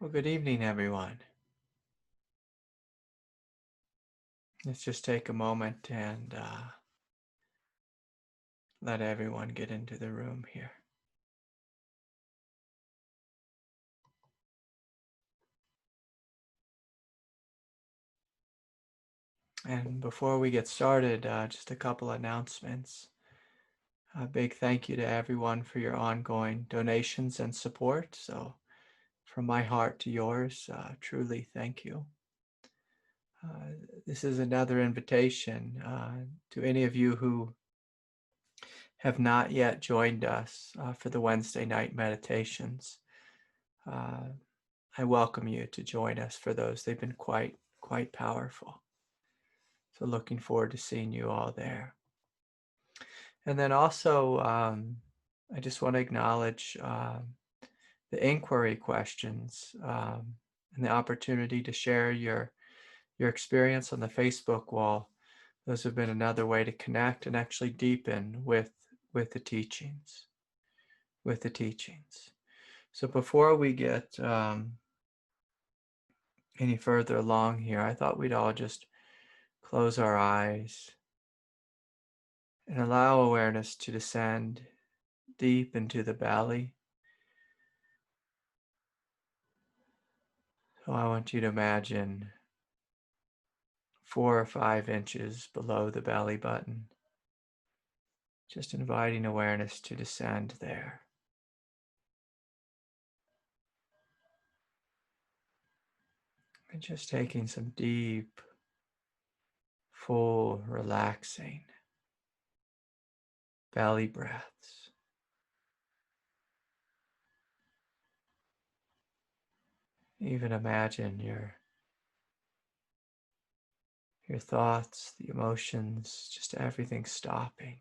Well, good evening, everyone. Let's just take a moment and let everyone get into the room here. And before we get started, just a couple announcements. A big thank you to everyone for your ongoing donations and support. So from my heart to yours, truly thank you. This is another invitation to any of you who have not yet joined us for the Wednesday night meditations. I welcome you to join us for those. They've been quite powerful. So looking forward to seeing you all there. And then also, I just want to acknowledge the inquiry questions and the opportunity to share your experience on the Facebook wall. Those have been another way to connect and actually deepen with the teachings. So before we get any further along here, I thought we'd all just close our eyes and allow awareness to descend deep into the belly. So I want you to imagine 4 or 5 inches below the belly button, just inviting awareness to descend there. And just taking some deep, full, relaxing belly breaths. Even imagine your thoughts, the emotions, just everything stopping.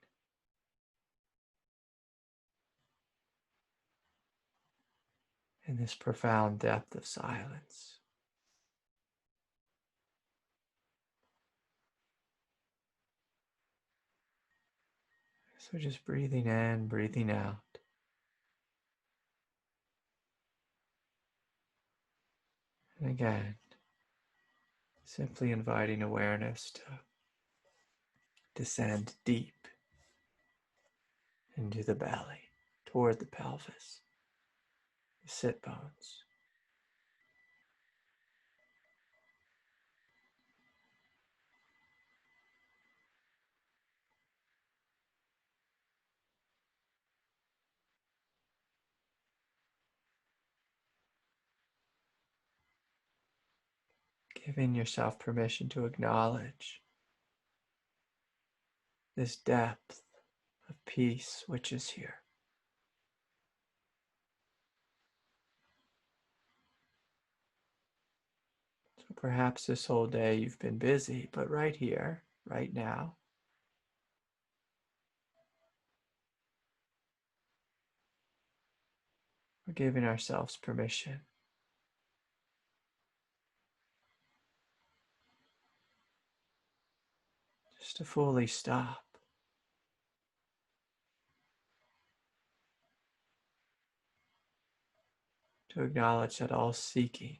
In this profound depth of silence. So just breathing in, breathing out. And again, simply inviting awareness to descend deep into the belly, toward the pelvis, the sit bones. Giving yourself permission to acknowledge this depth of peace which is here. So perhaps this whole day you've been busy, but right here, right now, we're giving ourselves permission just to fully stop. To acknowledge that all seeking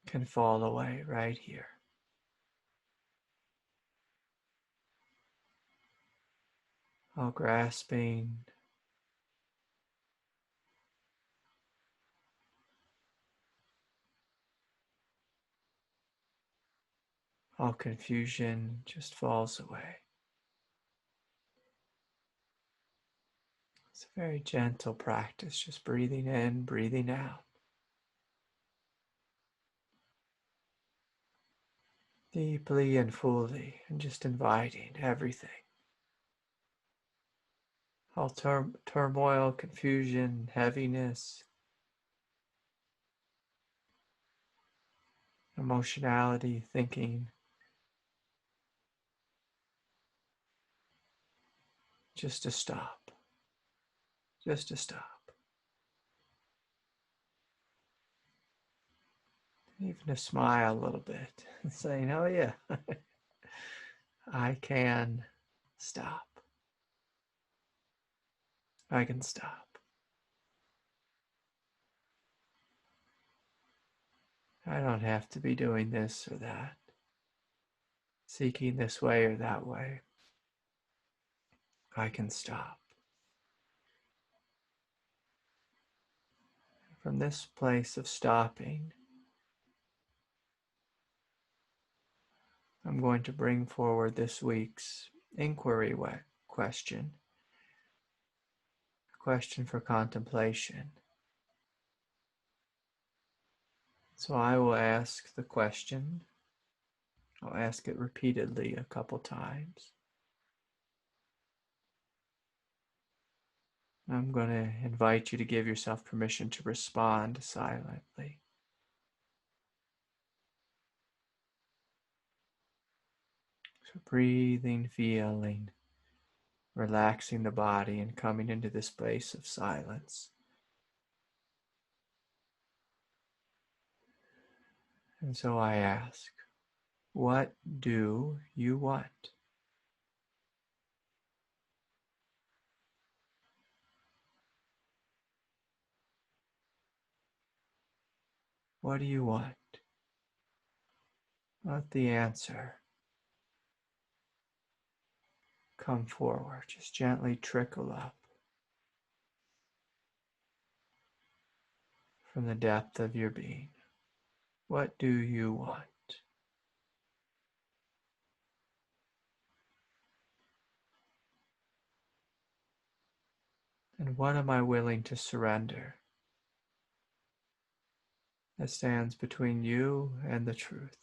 can fall away right here. All grasping, all confusion just falls away. It's a very gentle practice, just breathing in, breathing out. Deeply and fully, and just inviting everything. All turmoil, confusion, heaviness, emotionality, thinking, just to stop. Just to stop. Even to smile a little bit and saying, oh yeah, I can stop. I can stop. I don't have to be doing this or that, seeking this way or that way. I can stop. From this place of stopping, I'm going to bring forward this week's inquiry question, a question for contemplation. So I will ask the question. I'll ask it repeatedly a couple times. I'm going to invite you to give yourself permission to respond silently. So breathing, feeling, relaxing the body and coming into this place of silence. And so I ask, what do you want? What do you want? Let the answer come forward. Just gently trickle up from the depth of your being. What do you want? And what am I willing to surrender that stands between you and the truth?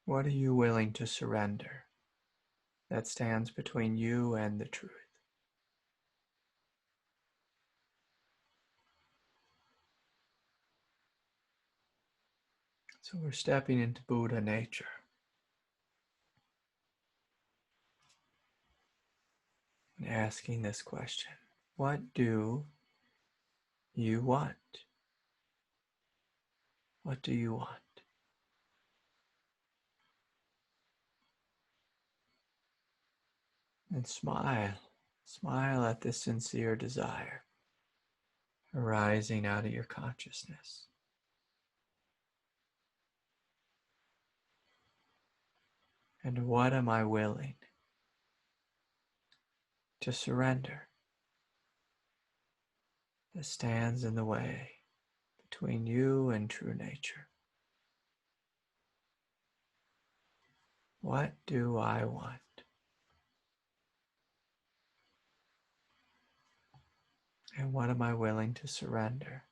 What are you willing to surrender that stands between you and the truth? So we're stepping into Buddha nature. And asking this question, what do you want? What do you want? And smile. Smile at this sincere desire arising out of your consciousness. And what am I willing to surrender that stands in the way between you and true nature? What do I want? And what am I willing to surrender?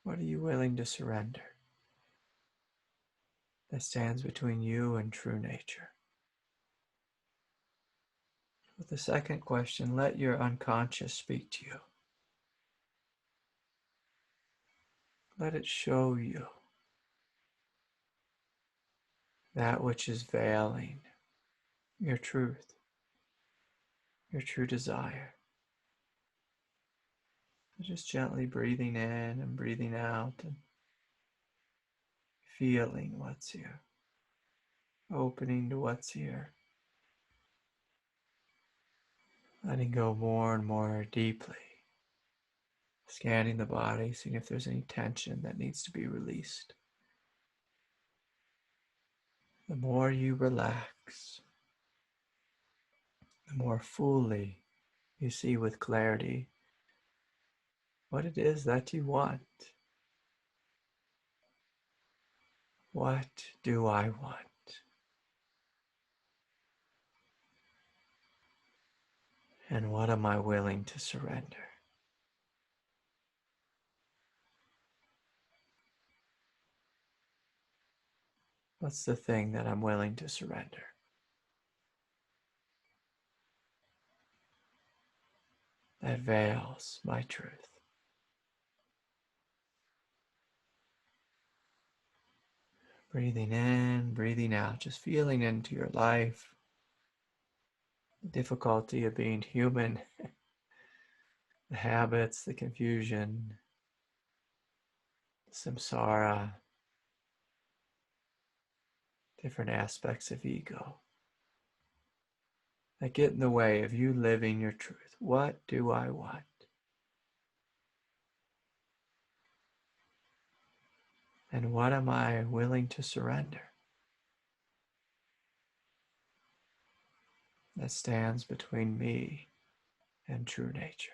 What are you willing to surrender that stands between you and true nature? With the second question, let your unconscious speak to you. Let it show you that which is veiling your truth, your true desire. Just gently breathing in and breathing out and feeling what's here, opening to what's here, letting go more and more deeply, scanning the body, seeing if there's any tension that needs to be released. The more you relax, the more fully you see with clarity what it is that you want. What do I want? And what am I willing to surrender? What's the thing that I'm willing to surrender? That veils my truth. Breathing in, breathing out, just feeling into your life, the difficulty of being human, the habits, the confusion, samsara, different aspects of ego that get in the way of you living your truth. What do I want? And what am I willing to surrender? That stands between me and true nature.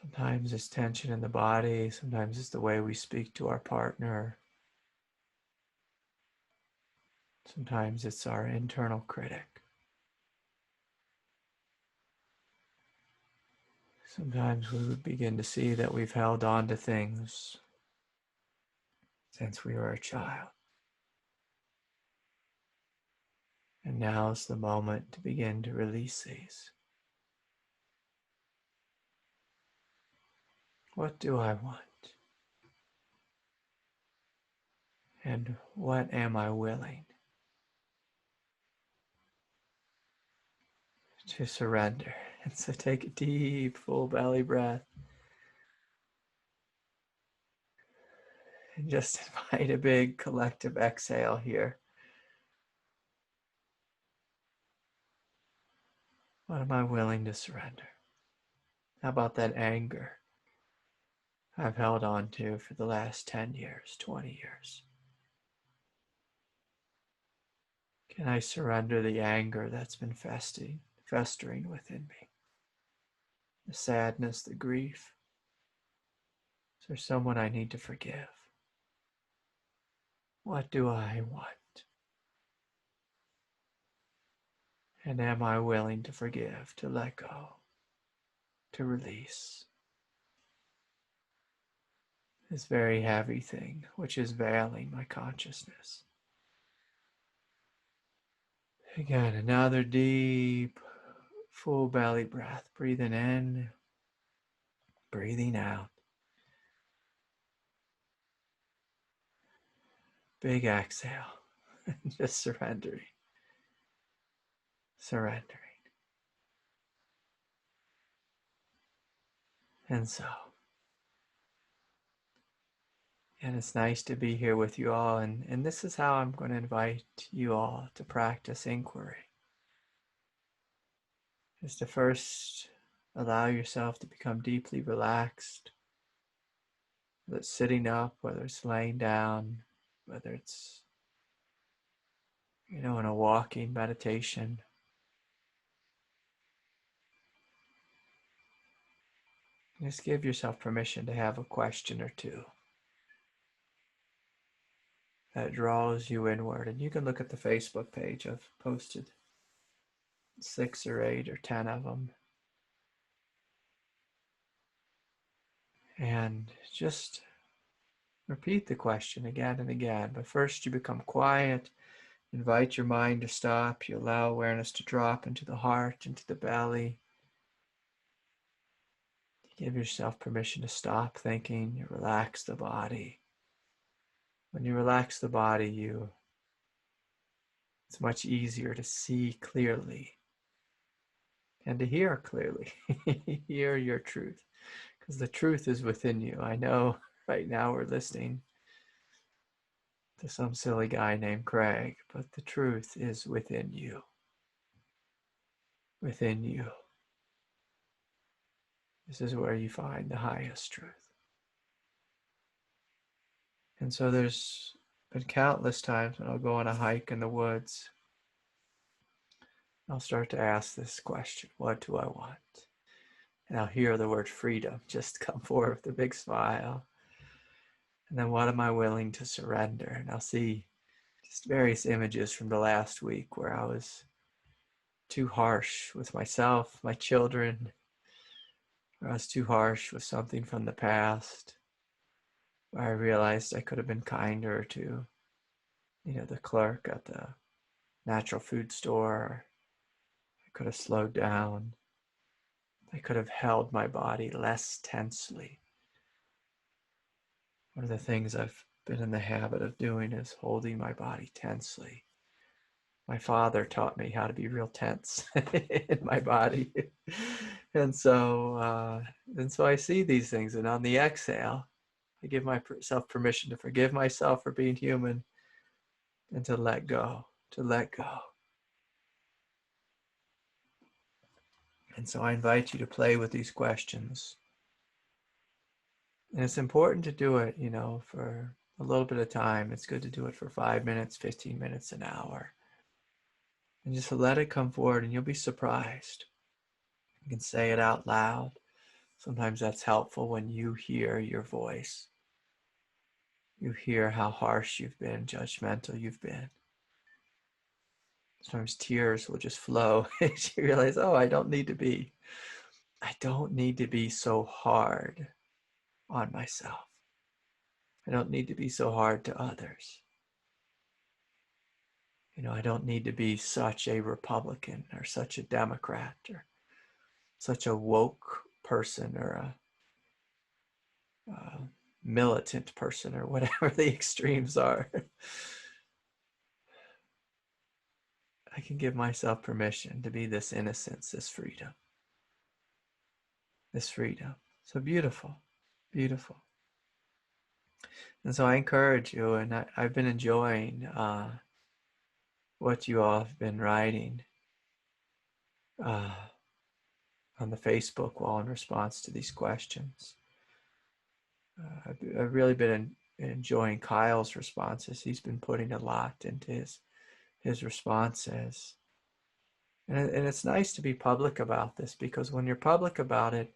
Sometimes it's tension in the body, sometimes it's the way we speak to our partner. Sometimes it's our internal critic. Sometimes we would begin to see that we've held on to things since we were a child. And now is the moment to begin to release these. What do I want? And what am I willing to surrender? And so take a deep, full belly breath. And just invite a big collective exhale here. What am I willing to surrender? How about that anger I've held on to for the last 10 years, 20 years? Can I surrender the anger that's been festering within me? The sadness, the grief. Is there someone I need to forgive? What do I want? And am I willing to forgive, to let go, to release this very heavy thing which is veiling my consciousness? Again, another deep, full belly breath. Breathing in, breathing out. Big exhale. Just surrendering. Surrendering. And it's nice to be here with you all. And this is how I'm going to invite you all to practice inquiry. Is to first allow yourself to become deeply relaxed. Whether it's sitting up, whether it's laying down, whether it's, in a walking meditation. Just give yourself permission to have a question or two that draws you inward. And you can look at the Facebook page. I've posted 6 or 8 or 10 of them. And just repeat the question again and again. But first you become quiet. Invite your mind to stop. You allow awareness to drop into the heart, into the belly. Give yourself permission to stop thinking. You relax the body. When you relax the body, it's much easier to see clearly and to hear clearly. Hear your truth, because the truth is within you. I know right now we're listening to some silly guy named Craig, but the truth is within you. Within you. This is where you find the highest truth. And so there's been countless times when I'll go on a hike in the woods. I'll start to ask this question: what do I want? And I'll hear the word freedom just come forward with a big smile. And then what am I willing to surrender? And I'll see just various images from the last week where I was too harsh with myself, my children, where I was too harsh with something from the past, where I realized I could have been kinder to, the clerk at the natural food store. I could have slowed down. I could have held my body less tensely. One of the things I've been in the habit of doing is holding my body tensely. My father taught me how to be real tense in my body. And so I see these things, and on the exhale, I give myself permission to forgive myself for being human and to let go, to let go. And so I invite you to play with these questions. And it's important to do it, for a little bit of time. It's good to do it for 5 minutes, 15 minutes, an hour. And just let it come forward, and you'll be surprised. You can say it out loud. Sometimes that's helpful when you hear your voice. You hear how harsh you've been, judgmental you've been. Sometimes tears will just flow as you realize, oh, I don't need to be so hard on myself. I don't need to be so hard to others. I don't need to be such a Republican or such a Democrat or such a woke person or a militant person or whatever the extremes are. I can give myself permission to be this innocence, this freedom. This freedom. So beautiful, beautiful. And so I encourage you, and I've been enjoying what you all have been writing on the Facebook wall in response to these questions. I've really been enjoying Kyle's responses. He's been putting a lot into his responses. And it's nice to be public about this, because when you're public about it,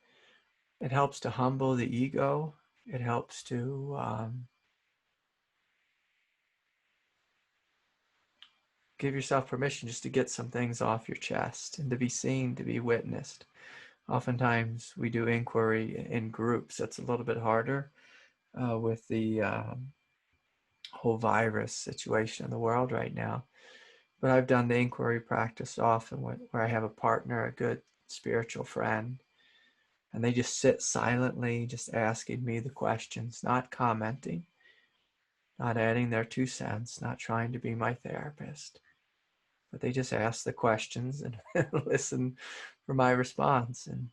it helps to humble the ego. It helps to give yourself permission just to get some things off your chest and to be seen, to be witnessed. Oftentimes we do inquiry in groups. That's a little bit harder with the whole virus situation in the world right now. But I've done the inquiry practice often where I have a partner, a good spiritual friend, and they just sit silently, just asking me the questions, not commenting, not adding their 2 cents, not trying to be my therapist. But they just ask the questions and listen for my response. And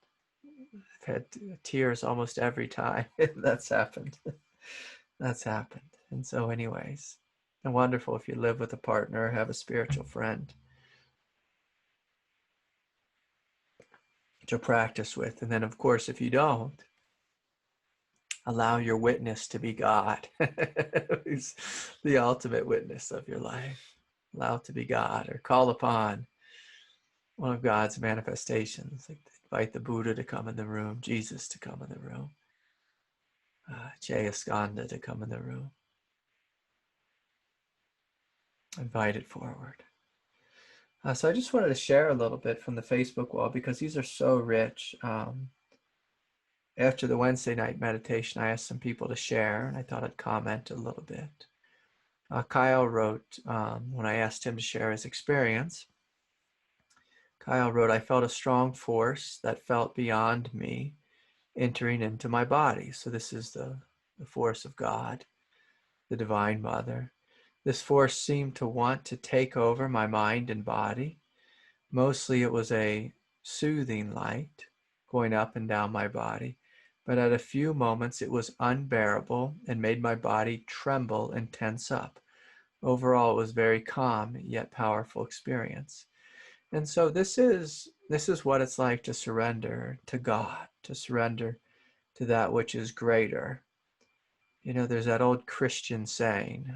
I've had tears almost every time that's happened. That's happened. And so anyways, and wonderful if you live with a partner, have a spiritual friend to practice with. And then of course, if you don't, allow your witness to be God, who's the ultimate witness of your life. Allow it to be God, or call upon one of God's manifestations. Like invite the Buddha to come in the room, Jesus to come in the room, Jaya to come in the room. Invite it forward. So I just wanted to share a little bit from the Facebook wall, because these are so rich. After the Wednesday night meditation, I asked some people to share, and I thought I'd comment a little bit. Kyle wrote, when I asked him to share his experience, Kyle wrote, I felt a strong force that felt beyond me entering into my body. So this is the force of God, the Divine Mother. This force seemed to want to take over my mind and body. Mostly it was a soothing light going up and down my body, but at a few moments it was unbearable and made my body tremble and tense up. Overall, it was very calm yet powerful experience. And so this is what it's like to surrender to God, to surrender to that which is greater. There's that old Christian saying,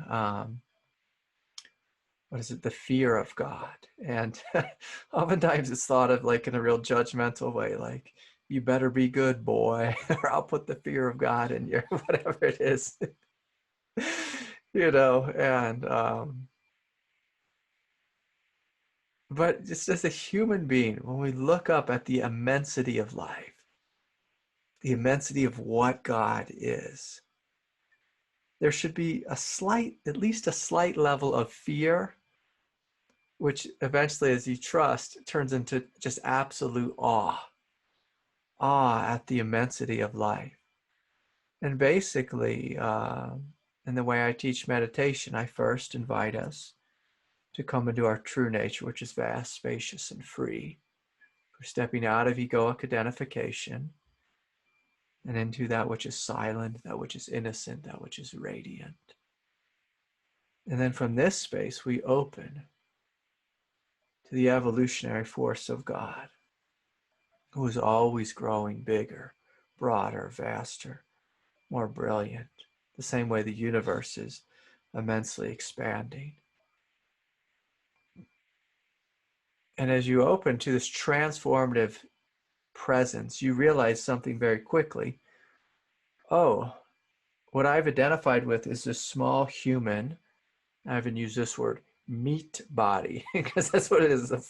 what is it? The fear of God. And oftentimes it's thought of like in a real judgmental way, like, you better be good, boy, or I'll put the fear of God in you, whatever it is, but just as a human being, when we look up at the immensity of life, the immensity of what God is, there should be at least a slight level of fear, which eventually, as you trust, turns into just absolute awe at the immensity of life. And basically, in the way I teach meditation, I first invite us to come into our true nature, which is vast, spacious, and free, We're stepping out of egoic identification and into that which is silent, that which is innocent, that which is radiant. And then from this space, we open to the evolutionary force of God, who is always growing bigger, broader, vaster, more brilliant, the same way the universe is immensely expanding. And as you open to this transformative presence, you realize something very quickly. Oh, what I've identified with is this small human, I haven't used this word, meat body, because that's what it is, a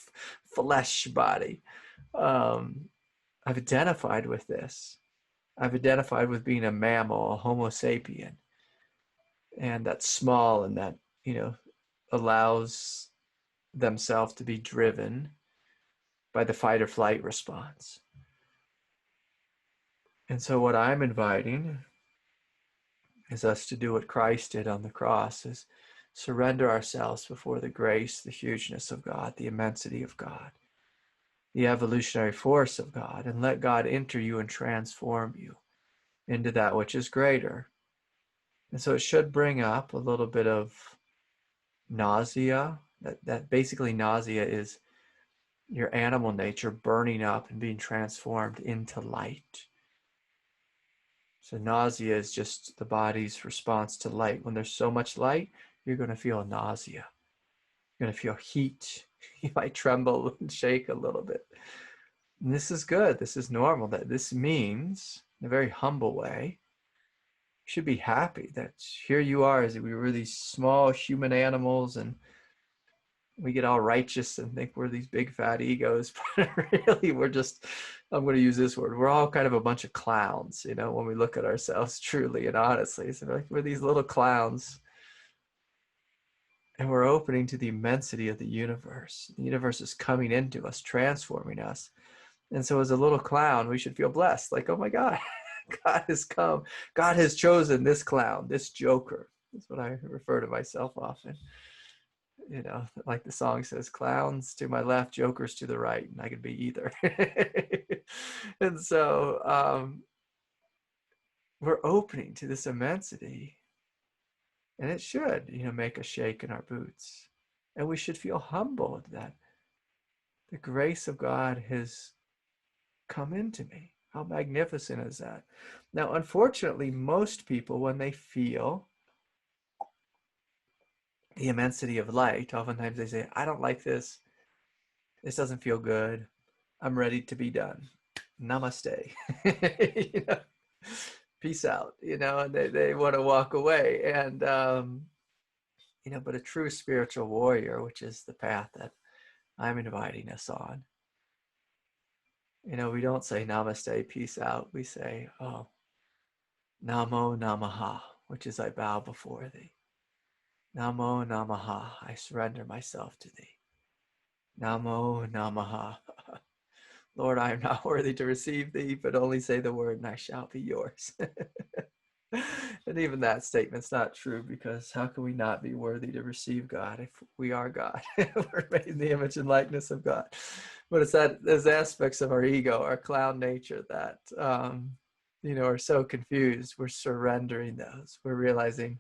flesh body. I've identified with this. I've identified with being a mammal, a Homo sapien, and that's small and that, allows themselves to be driven by the fight or flight response. And so what I'm inviting is us to do what Christ did on the cross, is surrender ourselves before the grace, the hugeness of God, the immensity of God, the evolutionary force of God, and let God enter you and transform you into that which is greater. And so it should bring up a little bit of nausea. That basically nausea is your animal nature burning up and being transformed into light. So nausea is just the body's response to light. When there's so much light, you're going to feel nausea. You're going to feel heat. You might tremble and shake a little bit. And this is good. This is normal. That this means, in a very humble way, you should be happy that here you are, as we were these small human animals, and we get all righteous and think we're these big fat egos, but really we're just, I'm going to use this word, we're all kind of a bunch of clowns, when we look at ourselves truly and honestly. So we're these little clowns, and we're opening to the immensity of the universe. The universe is coming into us, transforming us. And so as a little clown, we should feel blessed, like, oh my God, God has come. God has chosen this clown, this joker. That's what I refer to myself often. Like the song says, clowns to my left, jokers to the right, and I could be either. And so we're opening to this immensity, and it should, make us shake in our boots. And we should feel humbled that the grace of God has come into me. How magnificent is that? Now, unfortunately, most people, when they feel the immensity of light, oftentimes they say, I don't like this. This doesn't feel good. I'm ready to be done. Namaste. Peace out. And they want to walk away. And, but a true spiritual warrior, which is the path that I'm inviting us on, we don't say namaste, peace out. We say, oh, namo namaha, which is I bow before thee. Namo namaha, I surrender myself to thee. Namo namaha. Lord, I am not worthy to receive thee, but only say the word and I shall be yours. And even that statement's not true, because how can we not be worthy to receive God if we are God? We're made in the image and likeness of God. But it's those aspects of our ego, our clown nature that, are so confused. We're surrendering those. We're realizing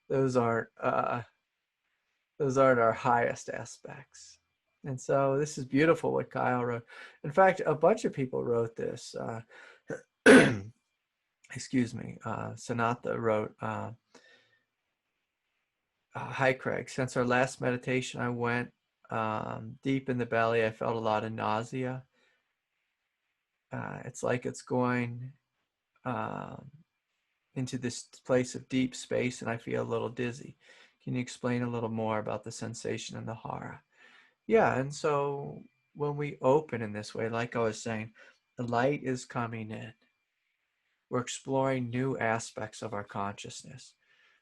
those aren't our highest aspects. And so this is beautiful what Kyle wrote. In fact, a bunch of people wrote this. Excuse me. Sanatha wrote, hi, Craig. Since our last meditation, I went deep in the belly. I felt a lot of nausea. It's like it's going into this place of deep space, and I feel a little dizzy. Can you explain a little more about the sensation in the hara? Yeah, and so when we open in this way, like I was saying, the light is coming in. We're exploring new aspects of our consciousness.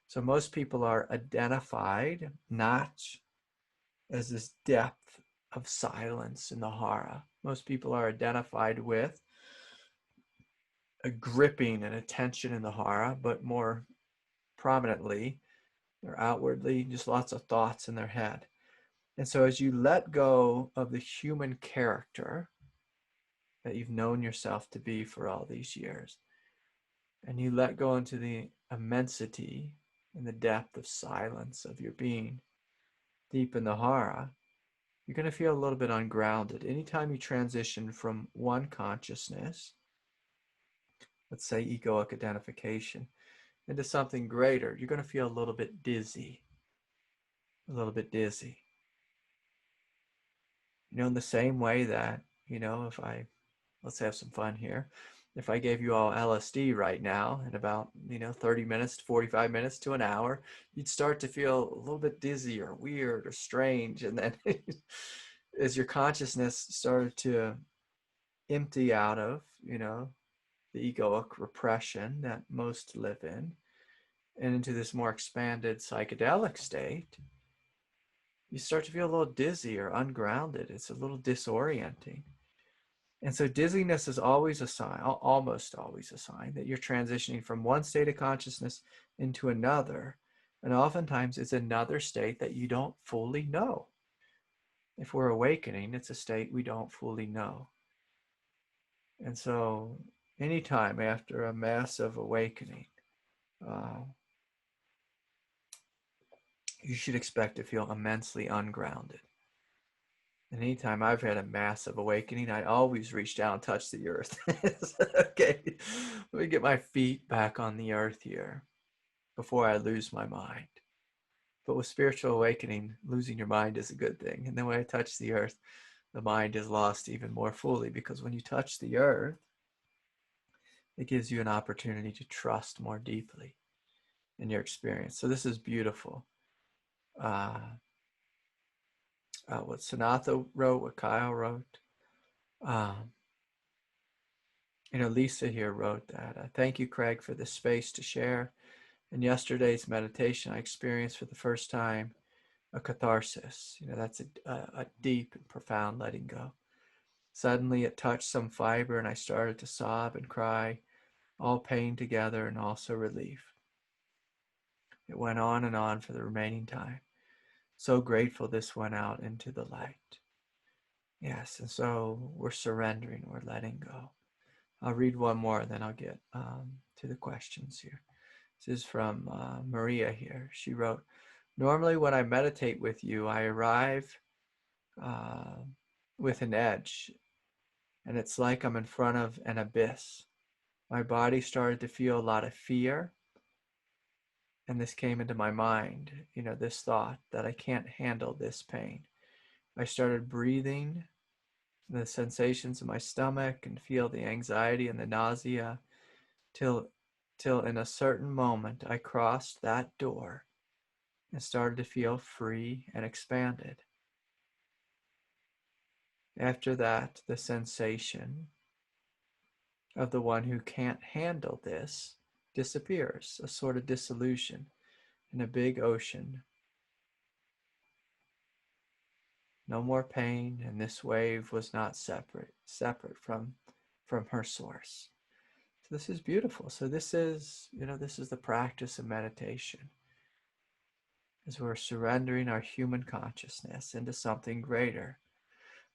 So most people are identified not as this depth of silence in the hara. Most people are identified with a gripping and a tension in the hara, but more prominently or outwardly, just lots of thoughts in their head. And so as you let go of the human character, that you've known yourself to be for all these years, and you let go into the immensity and the depth of silence of your being, deep in the hara, you're going to feel a little bit ungrounded. Anytime you transition from one consciousness, let's say egoic identification, into something greater, you're going to feel a little bit dizzy. A little bit dizzy. In the same way that, if let's have some fun here. If I gave you all LSD right now in about, 30 minutes, 45 minutes to an hour, you'd start to feel a little bit dizzy or weird or strange. And then as your consciousness started to empty out of, the egoic repression that most live in, and into this more expanded psychedelic state, you start to feel a little dizzy or ungrounded. It's a little disorienting. And so dizziness is always a sign, almost always a sign, that you're transitioning from one state of consciousness into another. And oftentimes it's another state that you don't fully know. If we're awakening, it's a state we don't fully know. And so anytime after a massive awakening, you should expect to feel immensely ungrounded. And anytime I've had a massive awakening, I always reach down and touch the earth. Okay, let me get my feet back on the earth here before I lose my mind. But with spiritual awakening, losing your mind is a good thing. And then when I touch the earth, the mind is lost even more fully, because when you touch the earth, it gives you an opportunity to trust more deeply in your experience. So this is beautiful. What Sanatha wrote, what Kyle wrote. Lisa here wrote that. Thank you, Craig, for the space to share. In yesterday's meditation, I experienced for the first time a catharsis. That's a deep and profound letting go. Suddenly it touched some fiber and I started to sob and cry, all pain together and also relief. It went on and on for the remaining time. So grateful this went out into the light. Yes, and so we're surrendering, we're letting go. I'll read one more and then I'll get to the questions here. This is from Maria here. She wrote, normally when I meditate with you, I arrive with an edge, and it's like I'm in front of an abyss. My body started to feel a lot of fear, and this came into my mind, this thought that I can't handle this pain. I started breathing the sensations in my stomach and feel the anxiety and the nausea till in a certain moment I crossed that door and started to feel free and expanded. After that, the sensation of the one who can't handle this disappears, a sort of dissolution in a big ocean. No more pain, and this wave was not separate from her source. So this is beautiful. So this is the practice of meditation, as we're surrendering our human consciousness into something greater.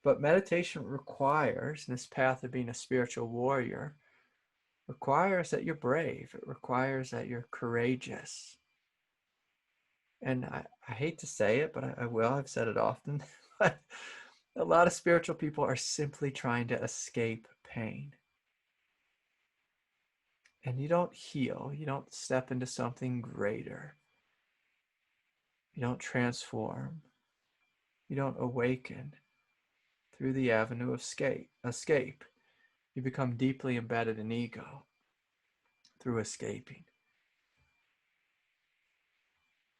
But meditation requires, in this path of being a spiritual warrior, requires that you're brave. It requires that you're courageous. And I hate to say it, but I will. I've said it often. A lot of spiritual people are simply trying to escape pain. And you don't heal. You don't step into something greater. You don't transform. You don't awaken through the avenue of escape. You become deeply embedded in ego through escaping.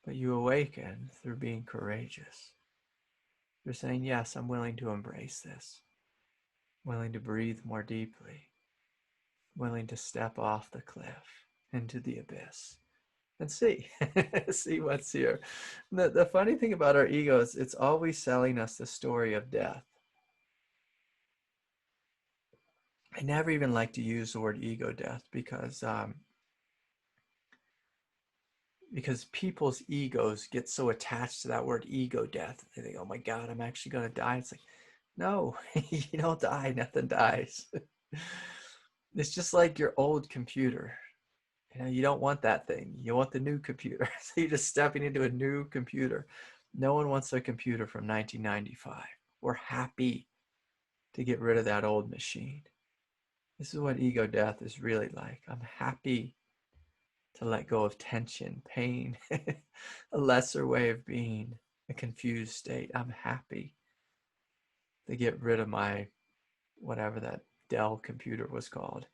But you awaken through being courageous. You're saying, yes, I'm willing to embrace this. Willing to breathe more deeply. Willing to step off the cliff into the abyss and see what's here. The funny thing about our ego is it's always selling us the story of death. I never even like to use the word ego death because people's egos get so attached to that word ego death. They think, oh my God, I'm actually going to die. It's like, No, you don't die. Nothing dies. It's just like your old computer. You don't want that thing. You want the new computer. So you're just stepping into a new computer. No one wants a computer from 1995. We're happy to get rid of that old machine. This is what ego death is really like. I'm happy to let go of tension, pain, a lesser way of being, a confused state. I'm happy to get rid of my, whatever that Dell computer was called,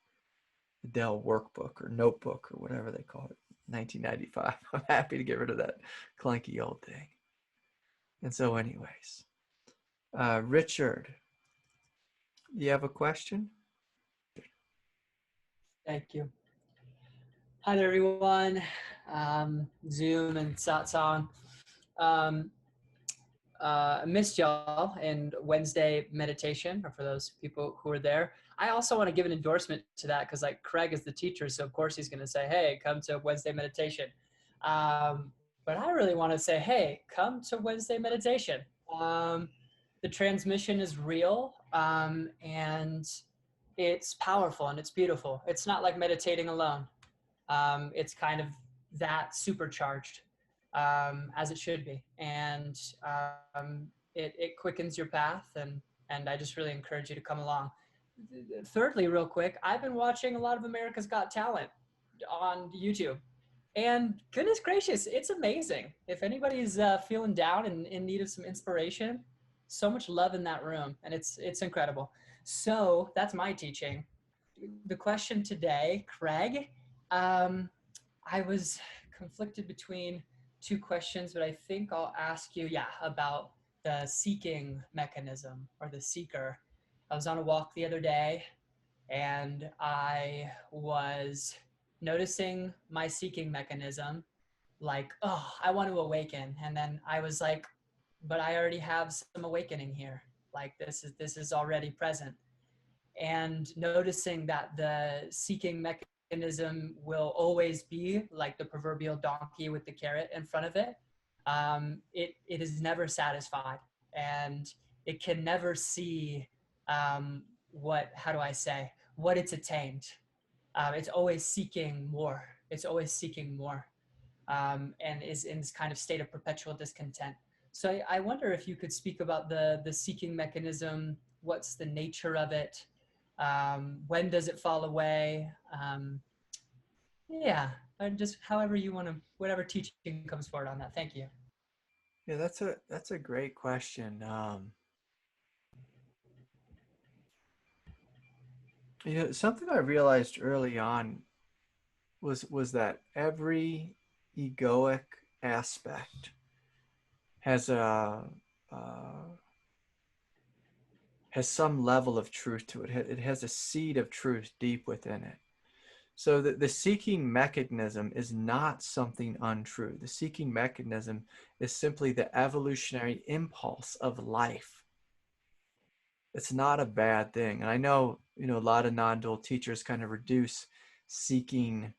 the Dell workbook or notebook or whatever they call it, 1995. I'm happy to get rid of that clunky old thing. And so anyways, Richard, you have a question? Thank you. Hi there, everyone. Zoom and Satsang. Um, I missed y'all in Wednesday meditation, or for those people who were there. I also want to give an endorsement to that because, like, Craig is the teacher, so of course he's going to say, "Hey, come to Wednesday meditation." But I really want to say, "Hey, come to Wednesday meditation." Um, the transmission is real, and it's powerful and it's beautiful. It's not like meditating alone. It's kind of that supercharged, as it should be, and it quickens your path, and I just really encourage you to come along. Thirdly, real quick, I've been watching a lot of America's Got Talent on YouTube, and goodness gracious, it's amazing. If anybody's feeling down and in need of some inspiration, so much love in that room, and it's incredible. So that's my teaching. The question today, Craig, um, I was conflicted between two questions, but I think I'll ask you, about the seeking mechanism or the seeker. I was on a walk the other day and I was noticing my seeking mechanism, like, oh, I want to awaken. And then I was like, but I already have some awakening here. Like this is already present. And noticing that the seeking mechanism will always be like the proverbial donkey with the carrot in front of it. It is never satisfied, and it can never see how do I say, what it's attained. It's always seeking more. It's always seeking more, and is in this kind of state of perpetual discontent. So I wonder if you could speak about the seeking mechanism. What's the nature of it? When does it fall away? Yeah, just however you want to, whatever teaching comes forward on that. Thank you. Yeah, that's a great question. Something I realized early on was that every egoic aspect has a has some level of truth to it. It has a seed of truth deep within it. So the seeking mechanism is not something untrue. The seeking mechanism is simply the evolutionary impulse of life. It's not a bad thing. And I know, a lot of non-dual teachers kind of reduce seeking,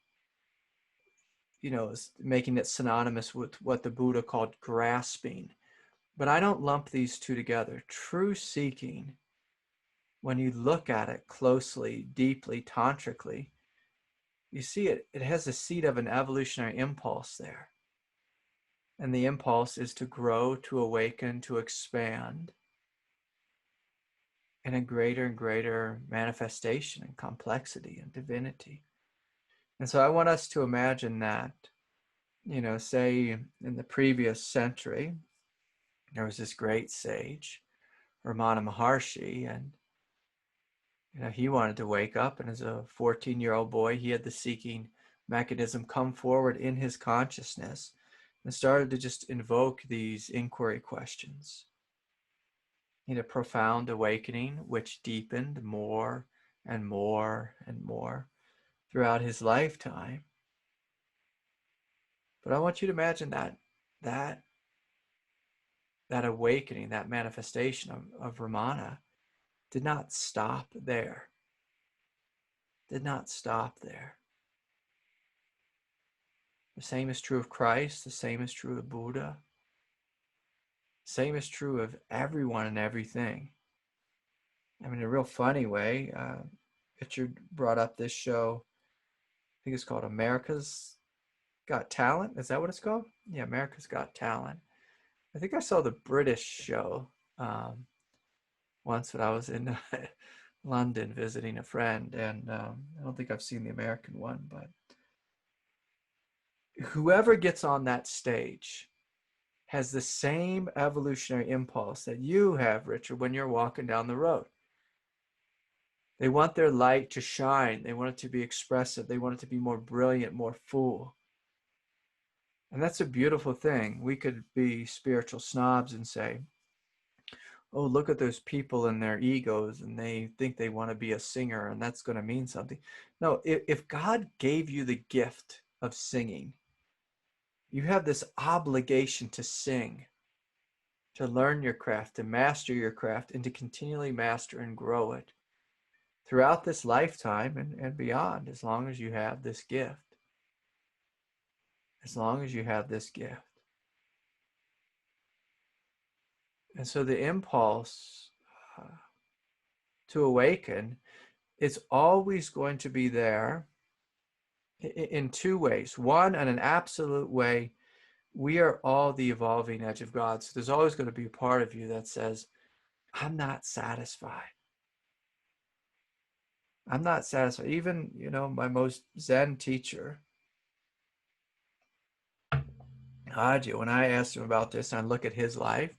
making it synonymous with what the Buddha called grasping. But I don't lump these two together. True seeking, when you look at it closely, deeply, tantrically, you see it has a seed of an evolutionary impulse there. And the impulse is to grow, to awaken, to expand in a greater and greater manifestation and complexity and divinity. And so I want us to imagine that, say in the previous century, there was this great sage, Ramana Maharshi, and he wanted to wake up, and as a 14-year-old boy, he had the seeking mechanism come forward in his consciousness and started to just invoke these inquiry questions. In a profound awakening, which deepened more and more and more throughout his lifetime. But I want you to imagine that awakening, that manifestation of Ramana did not stop there. Did not stop there. The same is true of Christ. The same is true of Buddha. The same is true of everyone and everything. I mean, in a real funny way. Richard brought up this show. I think it's called America's Got Talent. Is that what it's called? Yeah, America's Got Talent. I think I saw the British show once when I was in London visiting a friend, and I don't think I've seen the American one, but whoever gets on that stage has the same evolutionary impulse that you have, Richard, when you're walking down the road. They want their light to shine. They want it to be expressive. They want it to be more brilliant, more full. And that's a beautiful thing. We could be spiritual snobs and say, oh, look at those people and their egos, and they think they want to be a singer, and that's going to mean something. No, if God gave you the gift of singing, you have this obligation to sing, to learn your craft, to master your craft, and to continually master and grow it throughout this lifetime and beyond, as long as you have this gift. As long as you have this gift. And so the impulse to awaken is always going to be there in two ways. One, in an absolute way, we are all the evolving edge of God. So there's always going to be a part of you that says, I'm not satisfied. I'm not satisfied. Even, my most Zen teacher, Ajahn, when I asked him about this and I look at his life,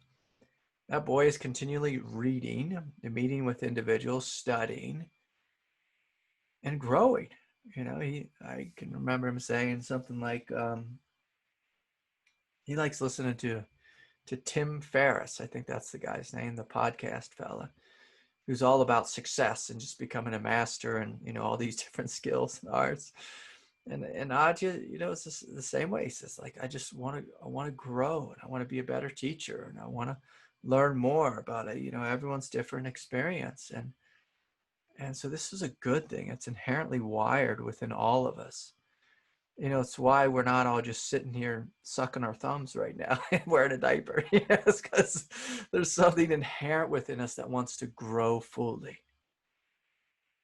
that boy is continually reading and meeting with individuals, studying and growing. I can remember him saying something like, he likes listening to Tim Ferriss. I think that's the guy's name, the podcast fella, who's all about success and just becoming a master and, all these different skills and arts. And Ajahn, it's just the same way. He says, like, I want to grow, and I want to be a better teacher, and I want to learn more about it. Everyone's different experience. And so this is a good thing. It's inherently wired within all of us. It's why we're not all just sitting here sucking our thumbs right now and wearing a diaper. It's because there's something inherent within us that wants to grow fully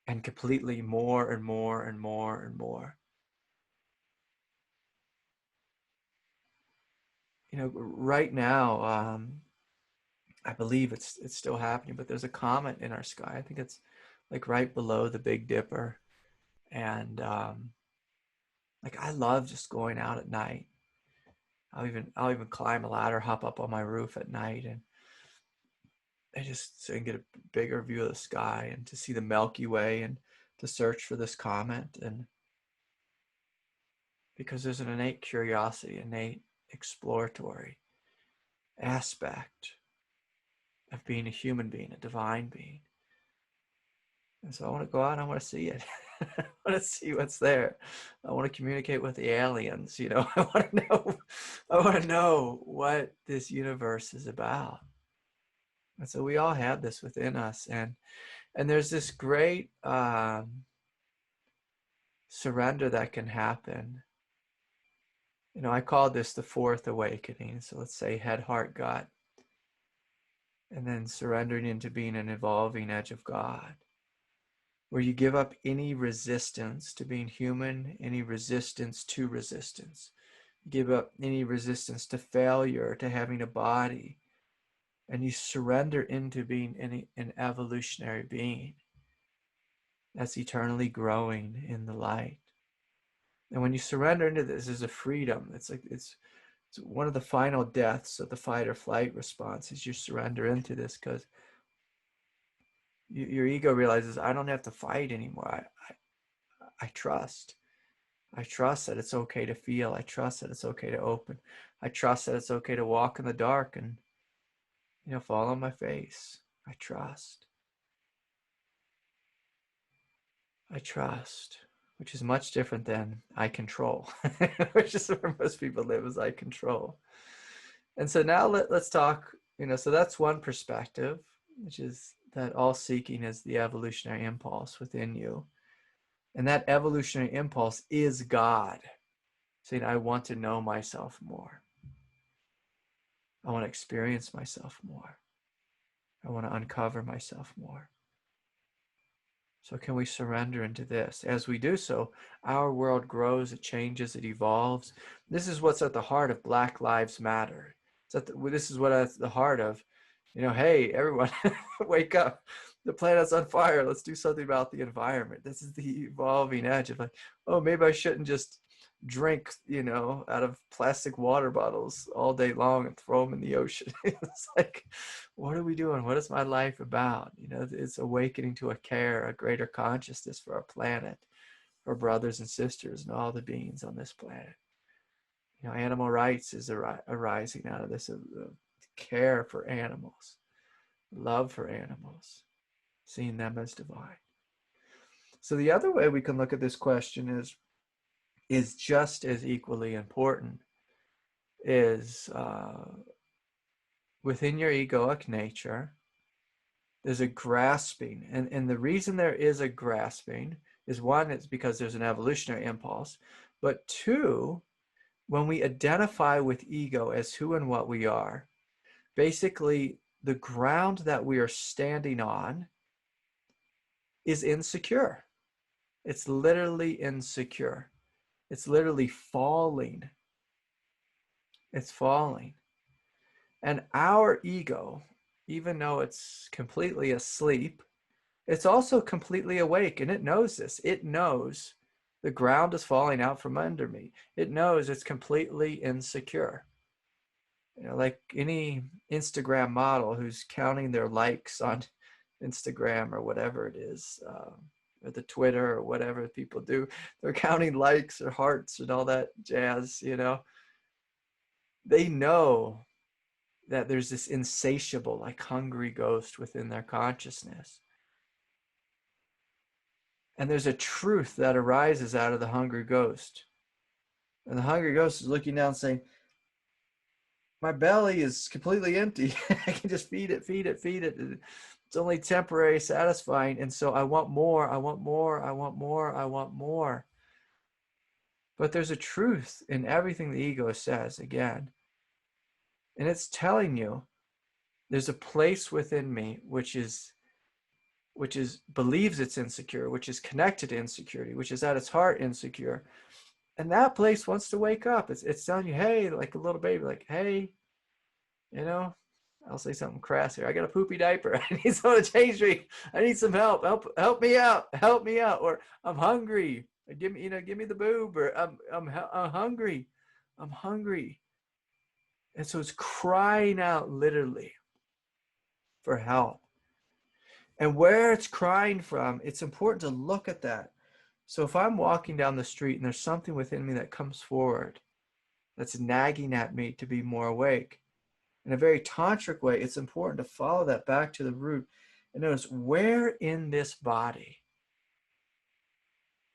and completely, more and more and more and more. Right now, I believe it's still happening, but there's a comet in our sky. I think it's like right below the Big Dipper. And like, I love just going out at night. I'll even climb a ladder, hop up on my roof at night, and I just so I can get a bigger view of the sky and to see the Milky Way and to search for this comet. And because there's an innate curiosity, innate exploratory aspect of being a human being, a divine being. And so I want to go out and I want to see it. I want to see what's there. I want to communicate with the aliens. I want to know what this universe is about. And so we all have this within us. And there's this great surrender that can happen. I call this the fourth awakening. So let's say head, heart, gut. And then surrendering into being an evolving edge of God, where you give up any resistance to being human, any resistance to resistance. Give up any resistance to failure, to having a body, and you surrender into being an evolutionary being that's eternally growing in the light. And when you surrender into this, there's a freedom. It's one of the final deaths of the fight or flight response is you surrender into this, because your ego realizes, I don't have to fight anymore. I trust. I trust that it's okay to feel. I trust that it's okay to open. I trust that it's okay to walk in the dark and, fall on my face. I trust. I trust, which is much different than I control, which is where most people live, is I control. And so now let's talk, so that's one perspective, which is that all seeking is the evolutionary impulse within you. And that evolutionary impulse is God saying, I want to know myself more. I want to experience myself more. I want to uncover myself more. So can we surrender into this? As we do so, our world grows, it changes, it evolves. This is what's at the heart of Black Lives Matter. This is what at the heart of, hey, everyone, wake up. The planet's on fire. Let's do something about the environment. This is the evolving edge of like, oh, maybe I shouldn't just drink, out of plastic water bottles all day long and throw them in the ocean. It's like, what are we doing? What is my life about? It's awakening to a greater consciousness for our planet, for brothers and sisters and all the beings on this planet. Animal rights is arising out of this, care for animals, love for animals, seeing them as divine. So the other way we can look at this question is just as equally important, is within your egoic nature, there's a grasping. And the reason there is a grasping is, one, it's because there's an evolutionary impulse. But two, when we identify with ego as who and what we are, basically the ground that we are standing on is insecure. It's literally insecure. It's literally falling. It's falling. And our ego, even though it's completely asleep, it's also completely awake, and it knows this. It knows the ground is falling out from under me. It knows it's completely insecure. Like any Instagram model who's counting their likes on Instagram or whatever it is, or the Twitter or whatever people do. They're counting likes or hearts and all that jazz, They know that there's this insatiable, like hungry ghost within their consciousness. And there's a truth that arises out of the hungry ghost. And the hungry ghost is looking down saying, my belly is completely empty. I can just feed it. It's only temporary satisfying. And so I want more. But there's a truth in everything the ego says, again. And it's telling you there's a place within me which believes it's insecure, which is connected to insecurity, which is at its heart insecure. And that place wants to wake up. It's telling you, hey, like a little baby, like, hey, I'll say something crass here. I got a poopy diaper. I need someone to change me. I need some help. Help me out. Or I'm hungry. Give me the boob. Or I'm hungry. I'm hungry. And so it's crying out literally for help. And where it's crying from, it's important to look at that. So if I'm walking down the street and there's something within me that comes forward that's nagging at me to be more awake, in a very tantric way, it's important to follow that back to the root and notice, where in this body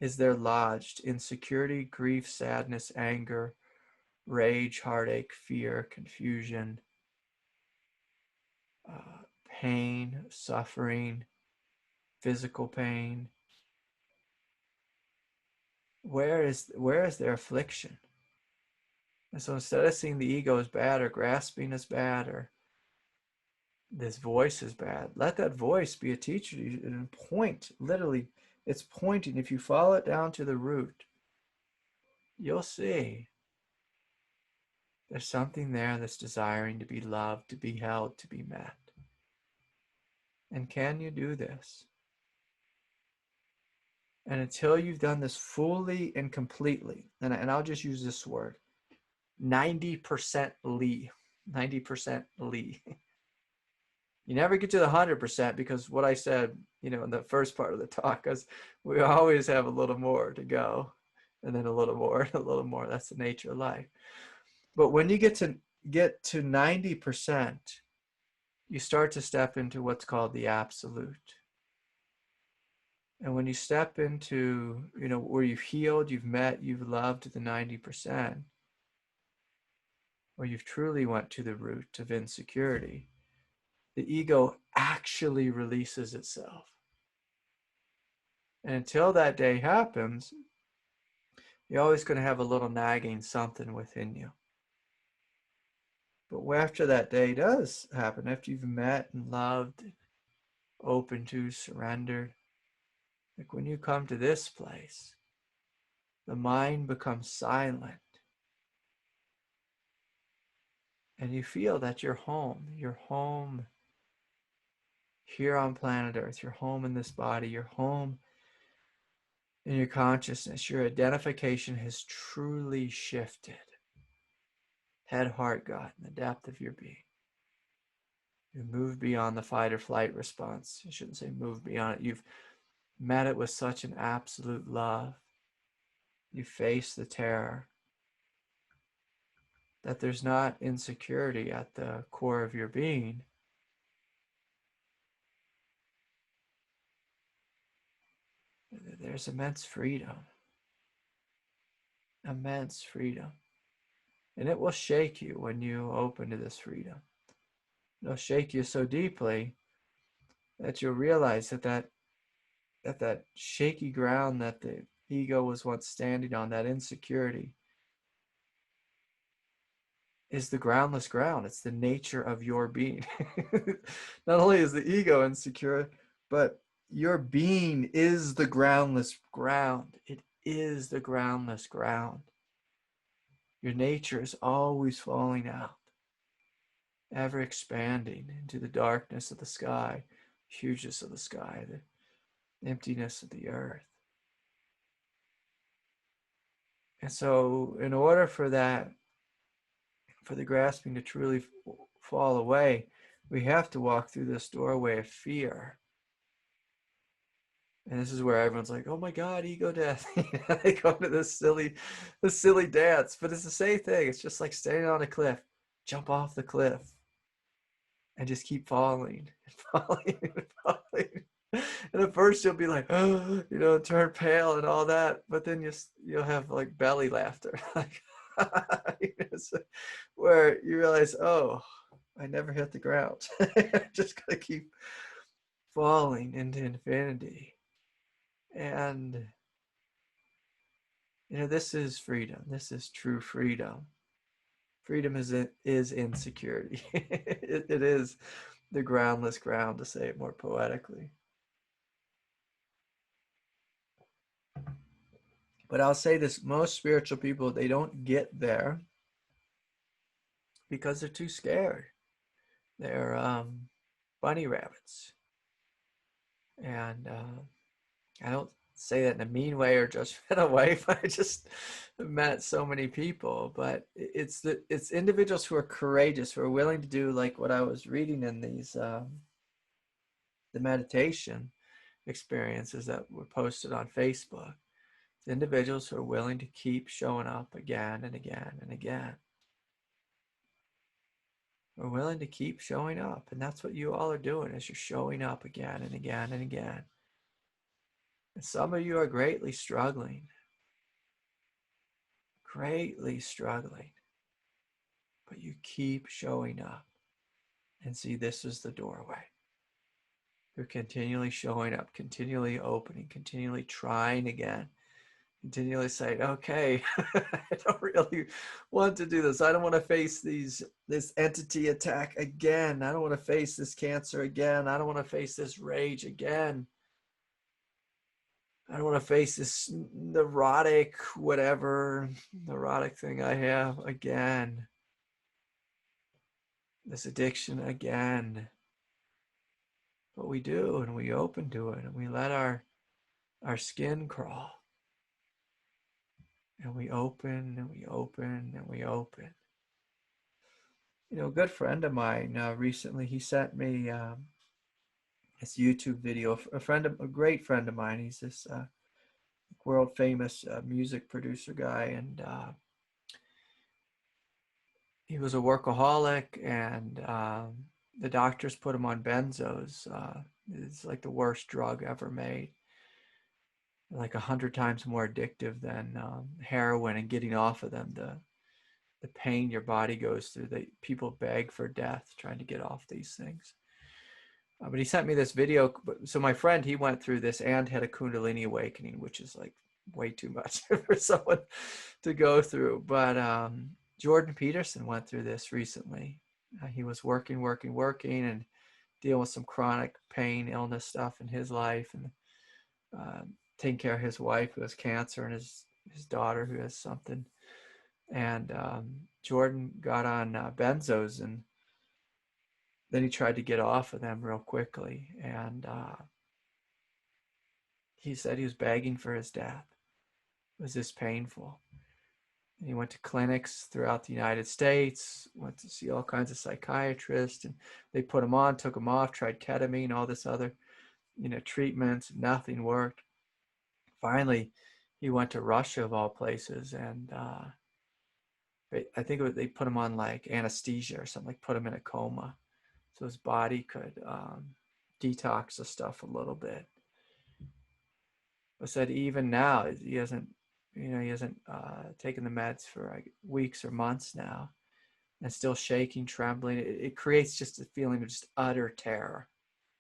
is there lodged insecurity, grief, sadness, anger, rage, heartache, fear, confusion, pain, suffering, physical pain? Where is their affliction? And so instead of seeing the ego as bad or grasping as bad or this voice is bad, let that voice be a teacher and point. Literally, it's pointing. If you follow it down to the root, you'll see there's something there that's desiring to be loved, to be held, to be met. And can you do this? And until you've done this fully and completely, and I'll just use this word, 90% Lee. 90% Lee. You never get to the 100% because what I said, in the first part of the talk, is we always have a little more to go, and then a little more, and a little more. That's the nature of life. But when you get to 90%, you start to step into what's called the absolute. And when you step into, where you've healed, you've met, you've loved the 90%, or you've truly went to the root of insecurity, the ego actually releases itself. And until that day happens, you're always going to have a little nagging something within you. But after that day does happen, after you've met and loved, open to, surrendered, Like when you come to this place, the mind becomes silent. And you feel that you're home. You're home here on planet Earth. You're home in this body. You're home in your consciousness. Your identification has truly shifted. Head, heart, gut, in the depth of your being. You've moved beyond the fight or flight response. I shouldn't say move beyond it. You've met it with such an absolute love. You face the terror. That there's not insecurity at the core of your being. There's immense freedom. Immense freedom. And it will shake you when you open to this freedom. It'll shake you so deeply that you'll realize that shaky ground that the ego was once standing on, that insecurity, is the groundless ground. It's the nature of your being. Not only is the ego insecure, but your being is the groundless ground. It is the groundless ground. Your nature is always falling out, ever expanding into the darkness of the sky, hugeness of the sky, the emptiness of the earth. And so in order for that, for the grasping to truly fall away, we have to walk through this doorway of fear. And this is where everyone's like, oh my God, ego death. They go to this silly dance. But it's the same thing. It's just like standing on a cliff. Jump off the cliff and just keep falling and falling and falling. And at first you'll be like, oh, turn pale and all that. But then you'll have like belly laughter. Like, where you realize, oh, I never hit the ground. I'm just going to keep falling into infinity. And, this is freedom. This is true freedom. Freedom is insecurity. It is the groundless ground, to say it more poetically. But I'll say this, most spiritual people, they don't get there because they're too scared. They're bunny rabbits. And I don't say that in a mean way or judgmental way, but I just met so many people. But it's individuals who are courageous, who are willing to do like what I was reading in these the meditation experiences that were posted on Facebook. It's individuals who are willing to keep showing up again and again and again. We're willing to keep showing up, and that's what you all are doing, is you're showing up again and again and again. And some of you are greatly struggling, but you keep showing up. And see, this is the doorway. You're continually showing up, continually opening, continually trying again, continually saying, okay, I don't really want to do this. I don't want to face this entity attack again. I don't want to face this cancer again. I don't want to face this rage again. I don't want to face this neurotic thing I have again. This addiction again. But we do, and we open to it, and we let our skin crawl. And we open, and we open, and we open. A good friend of mine recently, he sent me this YouTube video. A great friend of mine. He's this world famous music producer guy, and he was a workaholic, and the doctors put him on benzos. It's like the worst drug ever made. Like 100 times more addictive than heroin, and getting off of them, the pain your body goes through. People beg for death trying to get off these things. But he sent me this video. So my friend, he went through this and had a kundalini awakening, which is like way too much for someone to go through. But Jordan Peterson went through this recently. He was working and dealing with some chronic pain, illness stuff in his life. And taking care of his wife who has cancer and his daughter who has something. And Jordan got on benzos, and then he tried to get off of them real quickly. And he said he was begging for his death. It was this painful. And he went to clinics throughout the United States, went to see all kinds of psychiatrists, and they put him on, took him off, tried ketamine, all this other, treatments. Nothing worked. Finally, he went to Russia of all places, and I think they put him on like anesthesia or something, like put him in a coma, so his body could detox the stuff a little bit. But said even now he hasn't taken the meds for like weeks or months now, and still shaking, trembling. It creates just a feeling of just utter terror,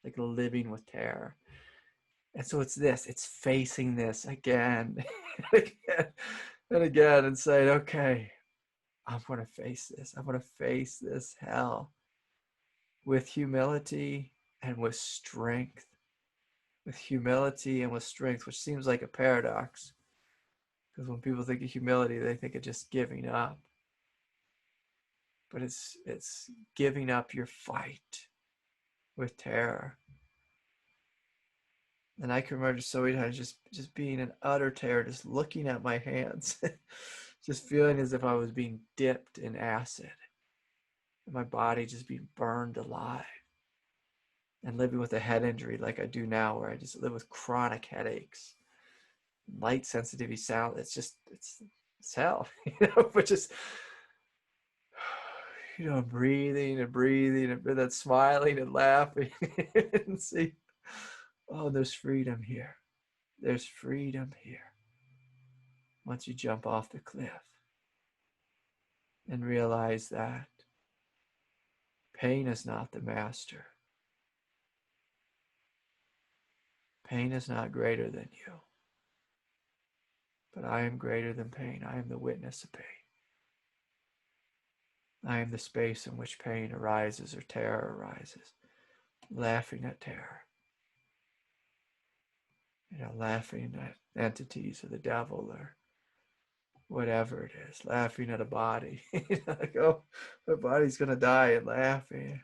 like living with terror. And so it's facing this again and again and saying, okay, I'm going to face this. I'm going to face this hell with humility and with strength. With humility and with strength, which seems like a paradox. Because when people think of humility, they think of just giving up. But it's giving up your fight with terror. And I can remember so many times just being in utter terror, just looking at my hands, just feeling as if I was being dipped in acid. And my body just being burned alive. And living with a head injury like I do now, where I just live with chronic headaches, light sensitivity, sound. It's hell, but just, breathing and then smiling and laughing and see, oh, there's freedom here. There's freedom here. Once you jump off the cliff and realize that pain is not the master. Pain is not greater than you. But I am greater than pain. I am the witness of pain. I am the space in which pain arises or terror arises, laughing at terror. Laughing at entities or the devil or whatever it is, laughing at a body. Like, oh, my body's going to die, and laughing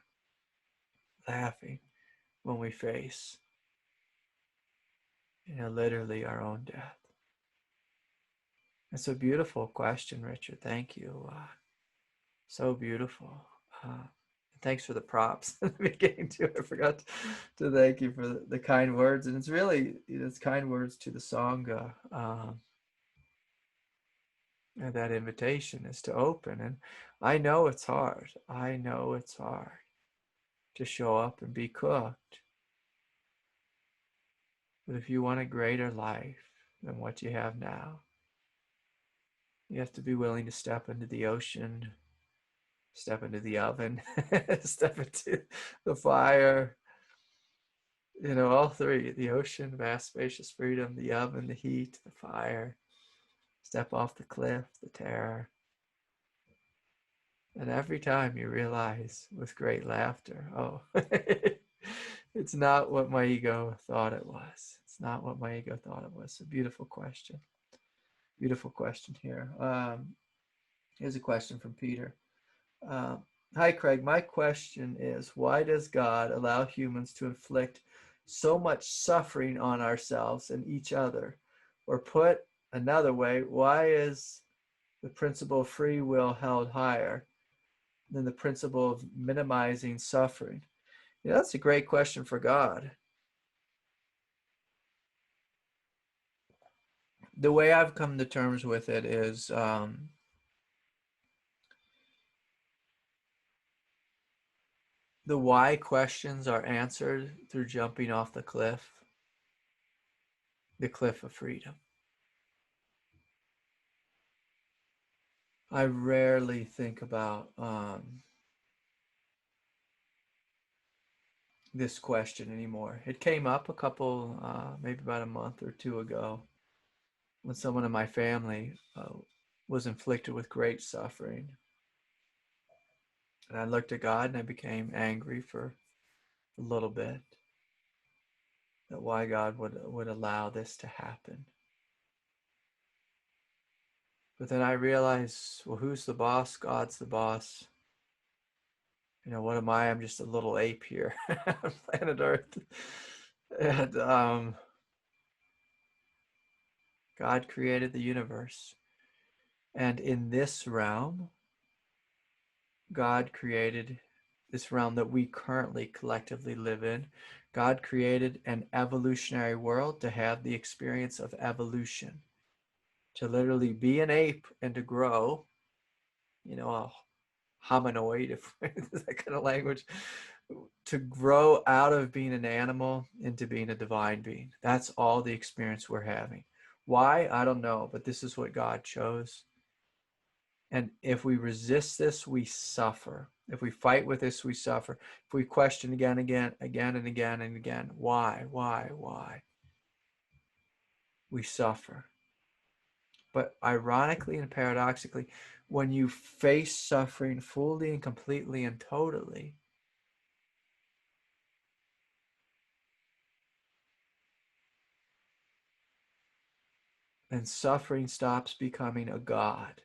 when we face, literally our own death. It's a beautiful question, Richard. Thank you. So beautiful. Thanks for the props at the beginning too. I forgot to thank you for the kind words, and it's really it's kind words to the Sangha. And that invitation is to open, and I know it's hard. I know it's hard to show up and be cooked. But if you want a greater life than what you have now, you have to be willing to step into the ocean, step into the oven, step into the fire. All three: the ocean, vast, spacious freedom; the oven, the heat; the fire. Step off the cliff, the terror. And every time you realize with great laughter, oh, it's not what my ego thought it was. It's not what my ego thought it was. A beautiful question. Beautiful question here. Here's a question from Peter. Hi, Craig. My question is, why does God allow humans to inflict so much suffering on ourselves and each other? Or put another way, why is the principle of free will held higher than the principle of minimizing suffering? That's a great question for God. The way I've come to terms with it is the why questions are answered through jumping off the cliff of freedom. I rarely think about this question anymore. It came up a couple, maybe about a month or two ago, when someone in my family was inflicted with great suffering. And I looked at God and I became angry for a little bit. that why God would allow this to happen. But then I realized, well, who's the boss? God's the boss. You know, what am I? I'm just a little ape here on planet Earth. And God created the universe. And in this realm, God created this realm that we currently collectively live in. God created an evolutionary world to have the experience of evolution, to literally be an ape and to grow, you know, a hominoid, if that kind of language, to grow out of being an animal into being a divine being. That's all the experience we're having. Why? I don't know, but this is what God chose. And if we resist this, we suffer. If we fight with this, we suffer. If we question again, and again, why? We suffer. But ironically and paradoxically, when you face suffering fully and completely and totally, then suffering stops becoming a god.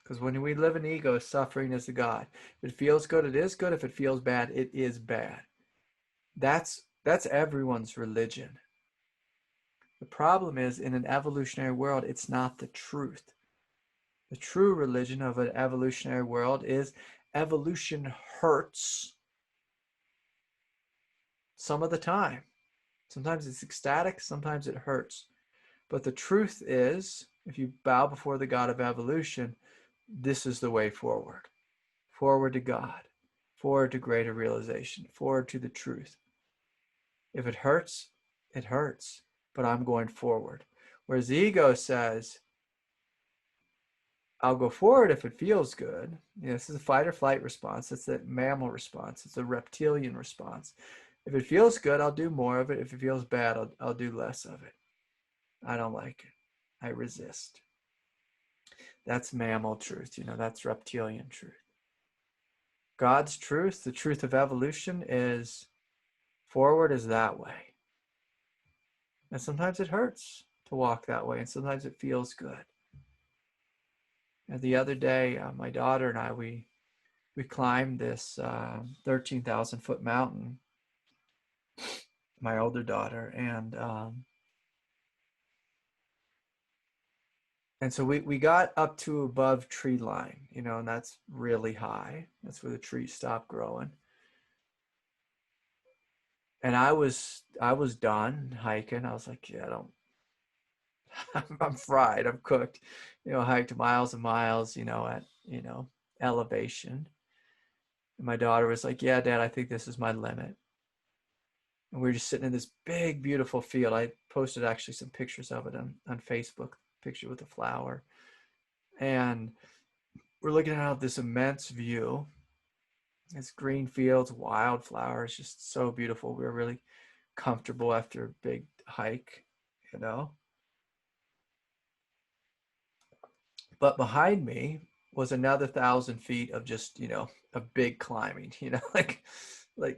Because when we live in ego, suffering is a god. If it feels good, it is good. If it feels bad, it is bad. That's everyone's religion. The problem is, in an evolutionary world, it's not the truth. The true religion of an evolutionary world is evolution hurts some of the time. Sometimes it's ecstatic, sometimes it hurts. But the truth is, if you bow before the God of evolution, this is the way forward. Forward to God, forward to greater realization, forward to the truth. If it hurts, it hurts, but I'm going forward. Whereas the ego says, I'll go forward if it feels good. You know, this is a fight or flight response. It's a mammal response. It's a reptilian response. If it feels good, I'll do more of it. If it feels bad, I'll do less of it. I don't like it. I resist. That's mammal truth. You know, that's reptilian truth. God's truth, the truth of evolution, is forward is that way. And sometimes it hurts to walk that way, and sometimes it feels good. And the other day, my daughter and I, we climbed this 13,000 foot mountain, my older daughter, and so we got up to above tree line, you know, and that's really high. That's where the trees stop growing. And I was done hiking. I was like, yeah, I don't. I'm fried. I'm cooked. You know, hiked miles and miles. You know, at elevation. And my daughter was like, yeah, Dad, I think this is my limit. And we were just sitting in this big, beautiful field. I posted actually some pictures of it on Facebook, picture with a flower. And we're looking at this immense view. It's green fields, wildflowers, just so beautiful. We were really comfortable after a big hike, you know. But behind me was another 1,000 feet of just, you know, a big climbing, you know, like,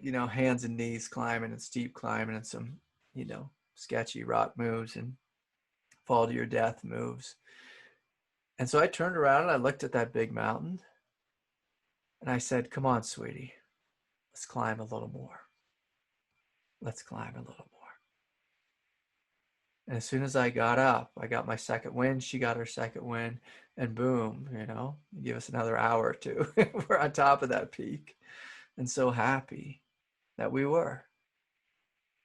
you know, hands and knees climbing and steep climbing and some, you know, sketchy rock moves and fall to your death moves. And so I turned around and I looked at that big mountain and I said, come on, sweetie, let's climb a little more. Let's climb a little more. And as soon as I got up, I got my second wind, she got her second wind, and boom, you know, give us another hour or two. We're on top of that peak. And so happy that we were.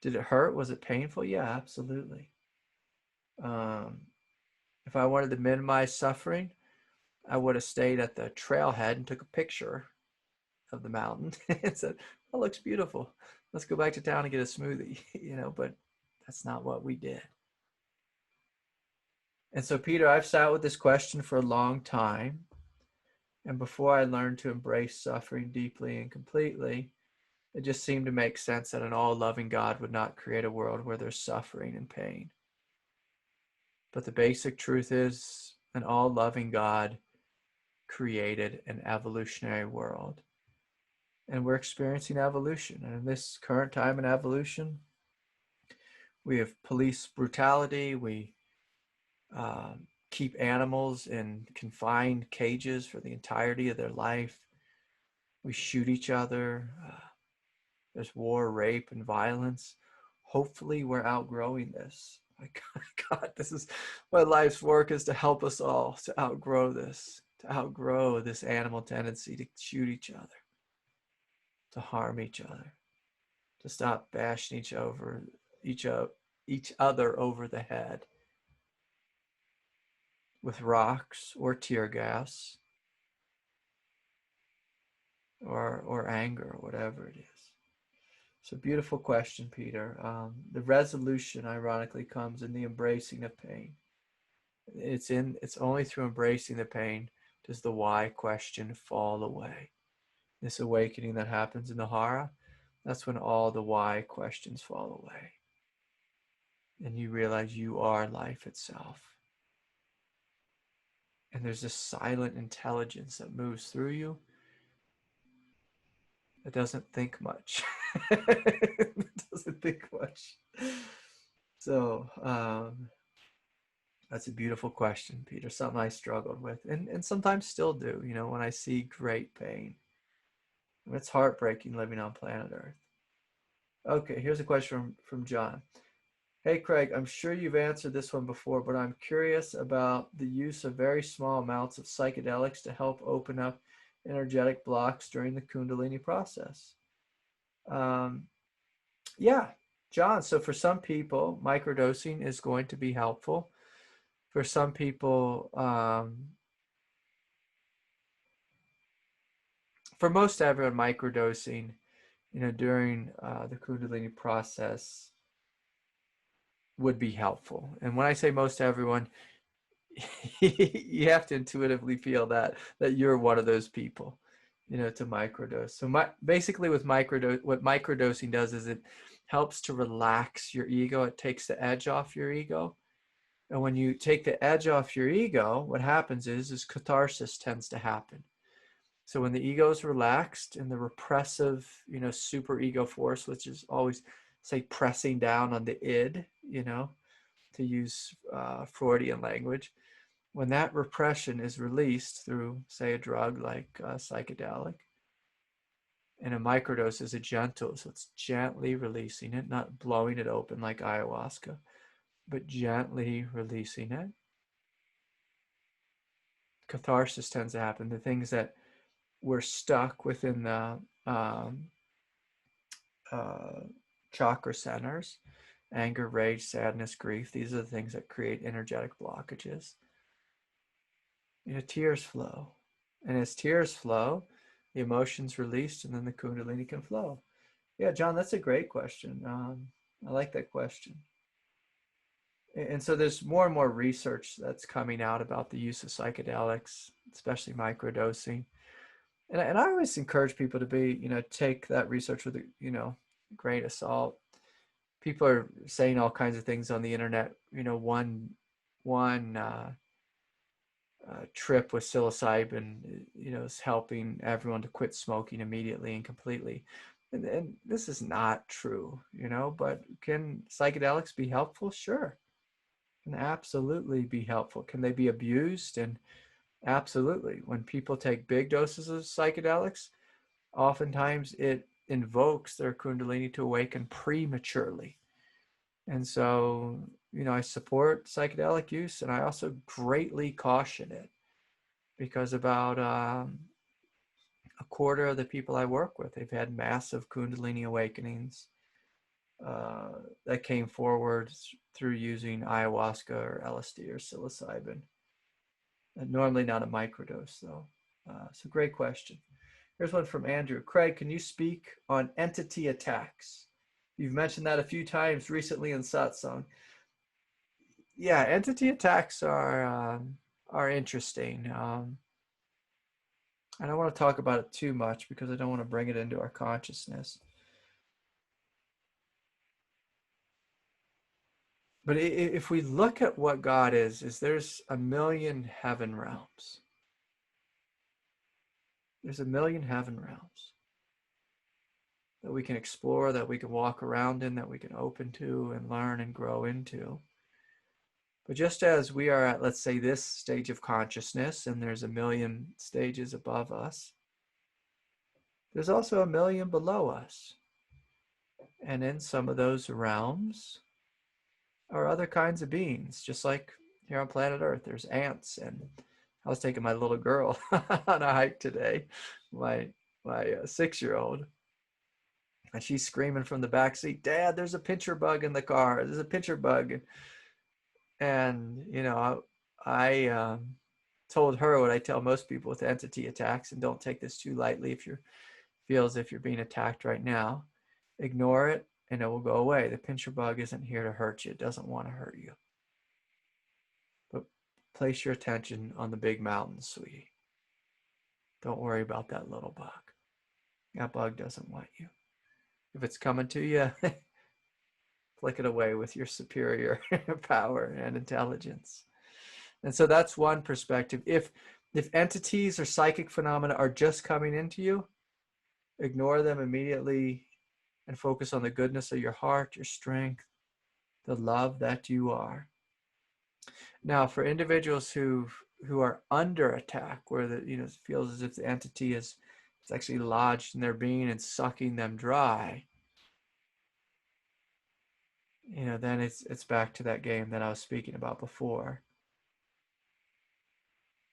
Did it hurt? Was it painful? Yeah, absolutely. If I wanted to minimize suffering, I would have stayed at the trailhead and took a picture of the mountain and said, "That looks beautiful. Let's go back to town and get a smoothie," you know, but that's not what we did. And so, Peter, I've sat with this question for a long time. And before I learned to embrace suffering deeply and completely, it just seemed to make sense that an all-loving God would not create a world where there's suffering and pain. But the basic truth is, an all-loving God created an evolutionary world And we're experiencing evolution. And in this current time in evolution, we have police brutality. We keep animals in confined cages for the entirety of their life. We shoot each other. There's war, rape, and violence. Hopefully, we're outgrowing this. My God, this is my life's work, is to help us all to outgrow this, animal tendency to shoot each other, to harm each other, to stop bashing each other over the head with rocks or tear gas or anger or whatever it is. It's a beautiful question, Peter. The resolution, ironically, comes in the embracing of pain. It's only through embracing the pain does the why question fall away. This awakening that happens in the hara, that's when all the why questions fall away. And you realize you are life itself. And there's this silent intelligence that moves through you. It doesn't think much. It doesn't think much. So that's a beautiful question, Peter. Something I struggled with and sometimes still do, when I see great pain. It's heartbreaking living on planet Earth. Okay, here's a question from John. Hey, Craig, I'm sure you've answered this one before, but I'm curious about the use of very small amounts of psychedelics to help open up energetic blocks during the kundalini process. Yeah, John. So for some people, microdosing is going to be helpful. For some people, for most everyone, microdosing, during the kundalini process would be helpful. And when I say most everyone, you have to intuitively feel that you're one of those people, to microdose. So basically with what microdosing does is it helps to relax your ego. It takes the edge off your ego. And when you take the edge off your ego, what happens is catharsis tends to happen. So when the ego is relaxed and the repressive, super ego force, which is always, say, pressing down on the id, to use Freudian language, when that repression is released through, say, a drug like psychedelic, and a microdose is a gentle, so it's gently releasing it, not blowing it open like ayahuasca, but gently releasing it. Catharsis tends to happen. The things that were stuck within the chakra centers, anger, rage, sadness, grief, these are the things that create energetic blockages. Tears flow. And as tears flow, the emotions released, and then the kundalini can flow. Yeah, John, that's a great question. I like that question. And so there's more and more research that's coming out about the use of psychedelics, especially microdosing. And I always encourage people to take that research with a grain of salt. People are saying all kinds of things on the internet. One trip with psilocybin, is helping everyone to quit smoking immediately and completely. And this is not true, but can psychedelics be helpful? Sure. Can absolutely be helpful. Can they be abused? And absolutely. When people take big doses of psychedelics, oftentimes it invokes their kundalini to awaken prematurely. And so, I support psychedelic use, and I also greatly caution it, because about a quarter of the people I work with, they've had massive kundalini awakenings that came forward through using ayahuasca or LSD or psilocybin. And normally not a microdose, though. So great question. Here's one from Andrew. Craig, can you speak on entity attacks? You've mentioned that a few times recently in satsang. Yeah, entity attacks are interesting. I don't want to talk about it too much because I don't want to bring it into our consciousness. But if we look at what God is there's a million heaven realms. There's a million heaven realms. that we can explore, that we can walk around in, that we can open to and learn and grow into. But just as we are at, let's say, this stage of consciousness, and there's a million stages above us, there's also a million below us. And in some of those realms are other kinds of beings, just like here on planet Earth, there's ants. And I was taking my little girl on a hike today, my 6-year-old, and she's screaming from the back seat, "Dad, there's a pincher bug in the car. There's a pincher bug." And, you know, I told her what I tell most people with entity attacks, and don't take this too lightly if you feel as if you're being attacked right now. Ignore it and it will go away. The pincher bug isn't here to hurt you. It doesn't want to hurt you. But place your attention on the big mountain, sweetie. Don't worry about that little bug. That bug doesn't want you. If it's coming to you, flick it away with your superior power and intelligence. And so that's one perspective. If entities or psychic phenomena are just coming into you, ignore them immediately and focus on the goodness of your heart, your strength, the love that you are. Now, for individuals who are under attack, where it feels as if the entity is actually lodged in their being and sucking them dry, then it's back to that game that I was speaking about before,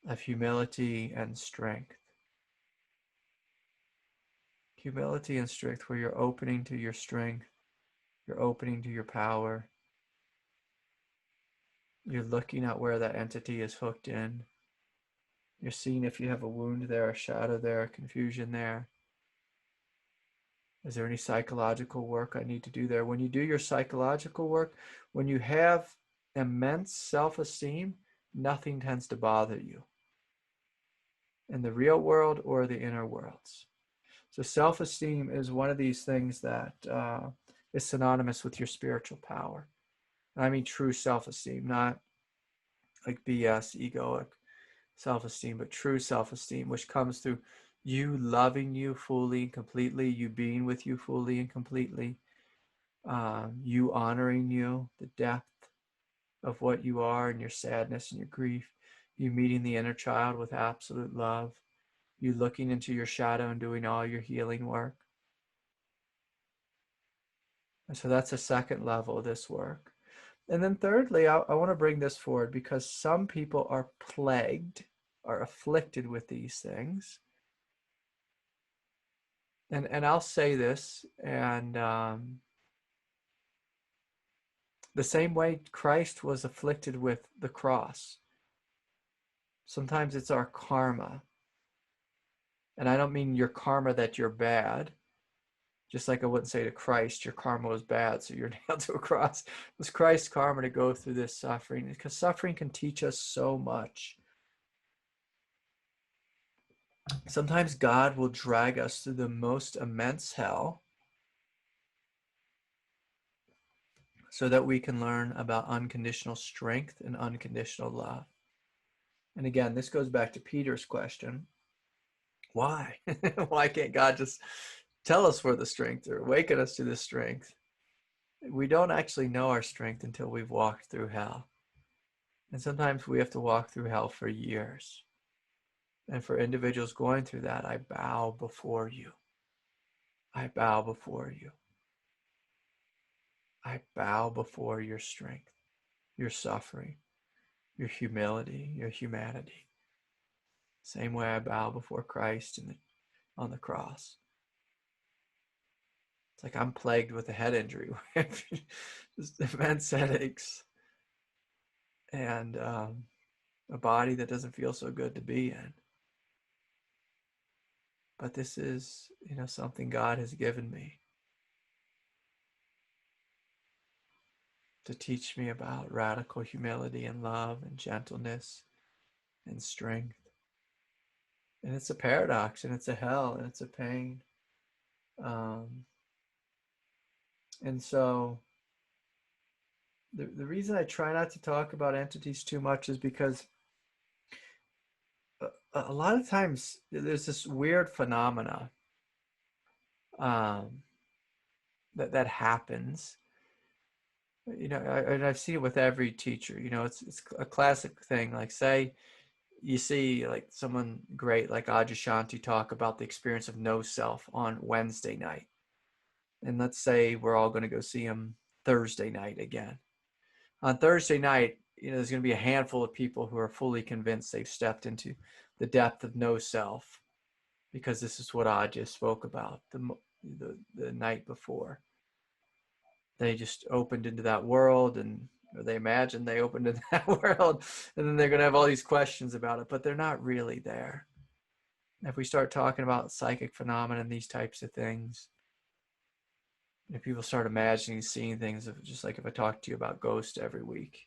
of humility and strength. Humility and strength, where you're opening to your strength, you're opening to your power, you're looking at where that entity is hooked in, you're seeing if you have a wound there, a shadow there, a confusion there. Is there any psychological work I need to do there? When you do your psychological work, when you have immense self-esteem, nothing tends to bother you in the real world or the inner worlds. So self-esteem is one of these things that is synonymous with your spiritual power. And I mean true self-esteem, not like BS, egoic self-esteem, but true self-esteem, which comes through you loving you fully and completely, you being with you fully and completely, you honoring you, the depth of what you are and your sadness and your grief, you meeting the inner child with absolute love, you looking into your shadow and doing all your healing work. And so that's a second level of this work. And then thirdly, I want to bring this forward because some people are plagued, are afflicted with these things. And I'll say this, and the same way Christ was afflicted with the cross. Sometimes it's our karma. And I don't mean your karma that you're bad. Just like I wouldn't say to Christ, your karma was bad, so you're nailed to a cross. It was Christ's karma to go through this suffering, because suffering can teach us so much. Sometimes God will drag us through the most immense hell so that we can learn about unconditional strength and unconditional love. And again, this goes back to Peter's question. Why? Why can't God just tell us where the strength or awaken us to the strength? We don't actually know our strength until we've walked through hell. And sometimes we have to walk through hell for years. And for individuals going through that, I bow before you. I bow before you. I bow before your strength, your suffering, your humility, your humanity. Same way I bow before Christ on the cross. It's like I'm plagued with a head injury, just immense headaches, and a body that doesn't feel so good to be in. But this is, something God has given me to teach me about radical humility and love and gentleness and strength. And it's a paradox, and it's a hell, and it's a pain. And so the reason I try not to talk about entities too much is because a lot of times there's this weird phenomena that happens. And I've seen it with every teacher. It's a classic thing. Like, say you see like someone great like Adyashanti talk about the experience of no self on Wednesday night, and let's say we're all going to go see him Thursday night again. On Thursday night, there's going to be a handful of people who are fully convinced they've stepped into the depth of no self, because this is what Adya spoke about the night before. They just opened into that world, or they imagined they opened into that world, and then they're going to have all these questions about it, but they're not really there. If we start talking about psychic phenomena and these types of things, if people start imagining, seeing things, just like if I talk to you about ghosts every week,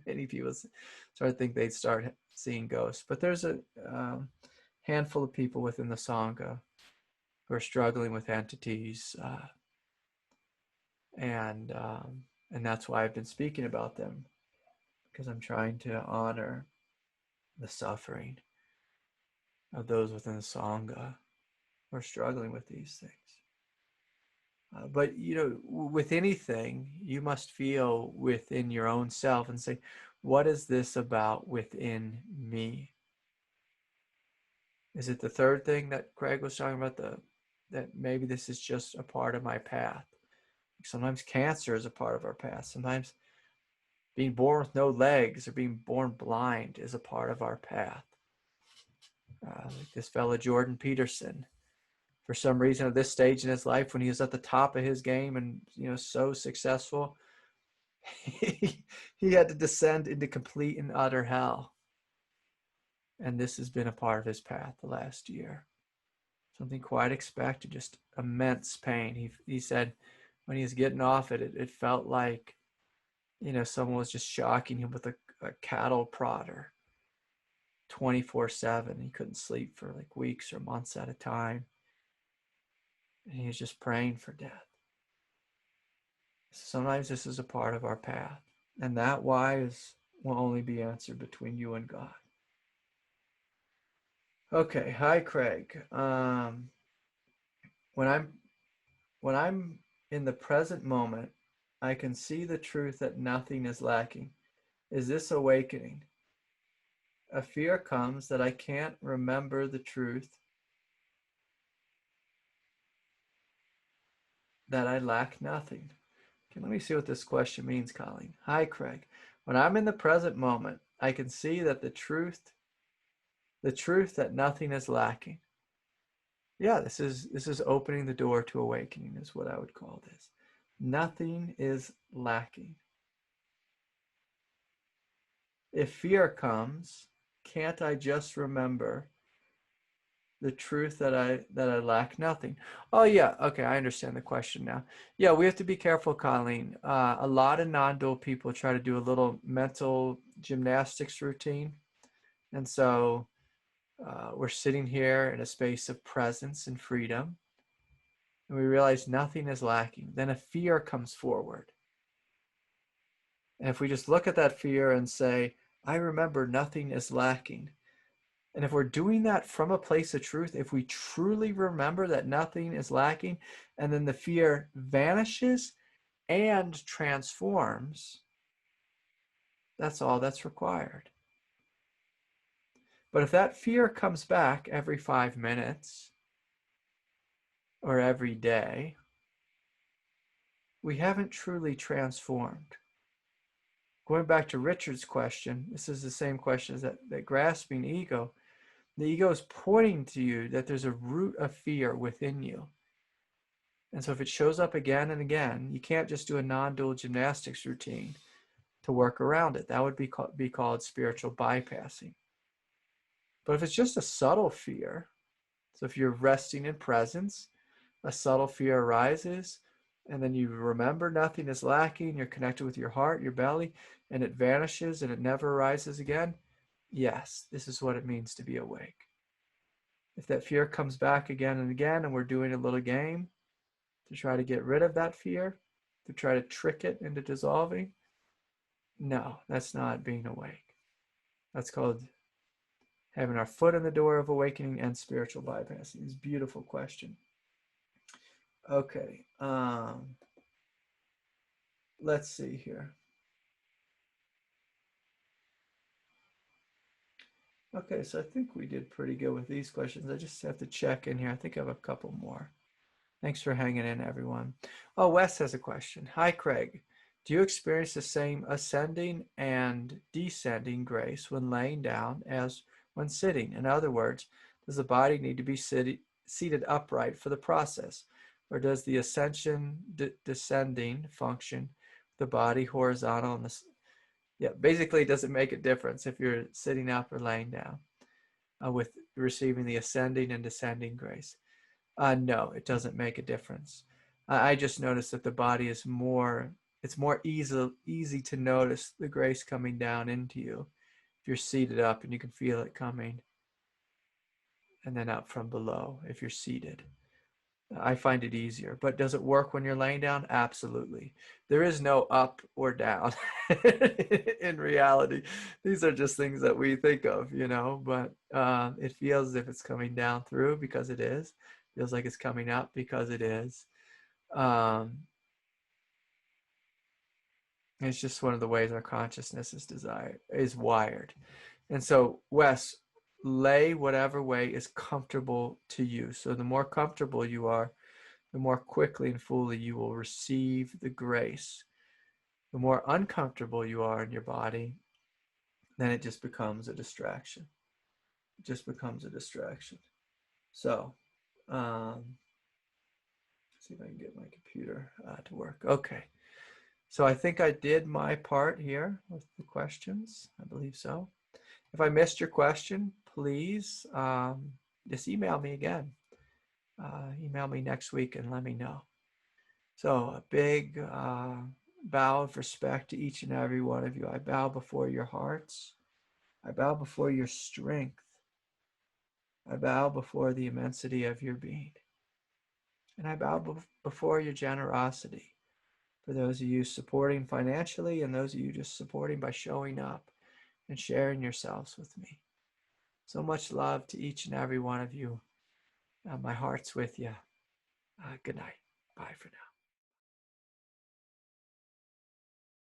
many people start to think they'd start seeing ghosts. But there's a handful of people within the Sangha who are struggling with entities, and that's why I've been speaking about them, because I'm trying to honor the suffering of those within the Sangha who are struggling with these things. But with anything, you must feel within your own self and say, what is this about within me? Is it the third thing that Craig was talking about, that maybe this is just a part of my path? Sometimes cancer is a part of our path. Sometimes being born with no legs or being born blind is a part of our path. Like this fellow Jordan Peterson, for some reason at this stage in his life, when he was at the top of his game and so successful, he had to descend into complete and utter hell. And this has been a part of his path the last year. Something quite expected, just immense pain. He said when he was getting off it felt like someone was just shocking him with a cattle prodder 24/7. He couldn't sleep for like weeks or months at a time. And he was just praying for death. Sometimes this is a part of our path. And that why will only be answered between you and God. Okay, hi Craig. When I'm in the present moment, I can see the truth that nothing is lacking. Is this awakening? A fear comes that I can't remember the truth, that I lack nothing. Okay, let me see what this question means, Colleen. Hi, Craig. When I'm in the present moment, I can see that the truth that nothing is lacking. Yeah, this is opening the door to awakening, is what I would call this. Nothing is lacking. If fear comes, can't I just remember the truth that I lack nothing? Oh yeah, okay, I understand the question now. Yeah, we have to be careful, Colleen. A lot of non-dual people try to do a little mental gymnastics routine, and so we're sitting here in a space of presence and freedom, and we realize nothing is lacking. Then a fear comes forward, and if we just look at that fear and say, I remember nothing is lacking. And if we're doing that from a place of truth, if we truly remember that nothing is lacking, and then the fear vanishes and transforms, that's all that's required. But if that fear comes back every 5 minutes or every day, we haven't truly transformed. Going back to Richard's question, this is the same question as that grasping ego. The ego is pointing to you that there's a root of fear within you. And so if it shows up again and again, you can't just do a non-dual gymnastics routine to work around it. That would be called spiritual bypassing. But if it's just a subtle fear, so if you're resting in presence, a subtle fear arises, and then you remember nothing is lacking, you're connected with your heart, your belly, and it vanishes and it never arises again, yes, this is what it means to be awake. If that fear comes back again and again, and we're doing a little game to try to get rid of that fear, to try to trick it into dissolving, no, that's not being awake. That's called having our foot in the door of awakening and spiritual bypassing. It's a beautiful question. Okay. Let's see here. Okay, so I think we did pretty good with these questions. I just have to check in here. I think I have a couple more. Thanks for hanging in, everyone. Oh, Wes has a question. Hi, Craig. Do you experience the same ascending and descending grace when laying down as when sitting? In other words, does the body need to be seated upright for the process? Or does the ascension descending function the body horizontal and the yeah, basically it doesn't make a difference if you're sitting up or laying down with receiving the ascending and descending grace. No, it doesn't make a difference. I just noticed that the body is more, it's more easy to notice the grace coming down into you if you're seated up and you can feel it coming, and then up from below if you're seated. I find it easier. But does it work when you're laying down? Absolutely. There is no up or down in reality. These are just things that we think of, you know, but it feels as if it's coming down through because it is. Feels like it's coming up because it is. It's just one of the ways our consciousness is wired. And so, Wes, lay whatever way is comfortable to you. So the more comfortable you are, the more quickly and fully you will receive the grace. The more uncomfortable you are in your body, then it just becomes a distraction. It just becomes a distraction. So, see if I can get my computer to work. Okay. So I think I did my part here with the questions. I believe so. If I missed your question, please just email me again. Email me next week and let me know. So a big bow of respect to each and every one of you. I bow before your hearts. I bow before your strength. I bow before the immensity of your being. And I bow before your generosity. For those of you supporting financially and those of you just supporting by showing up and sharing yourselves with me. So much love to each and every one of you. My heart's with you. Good night. Bye for now.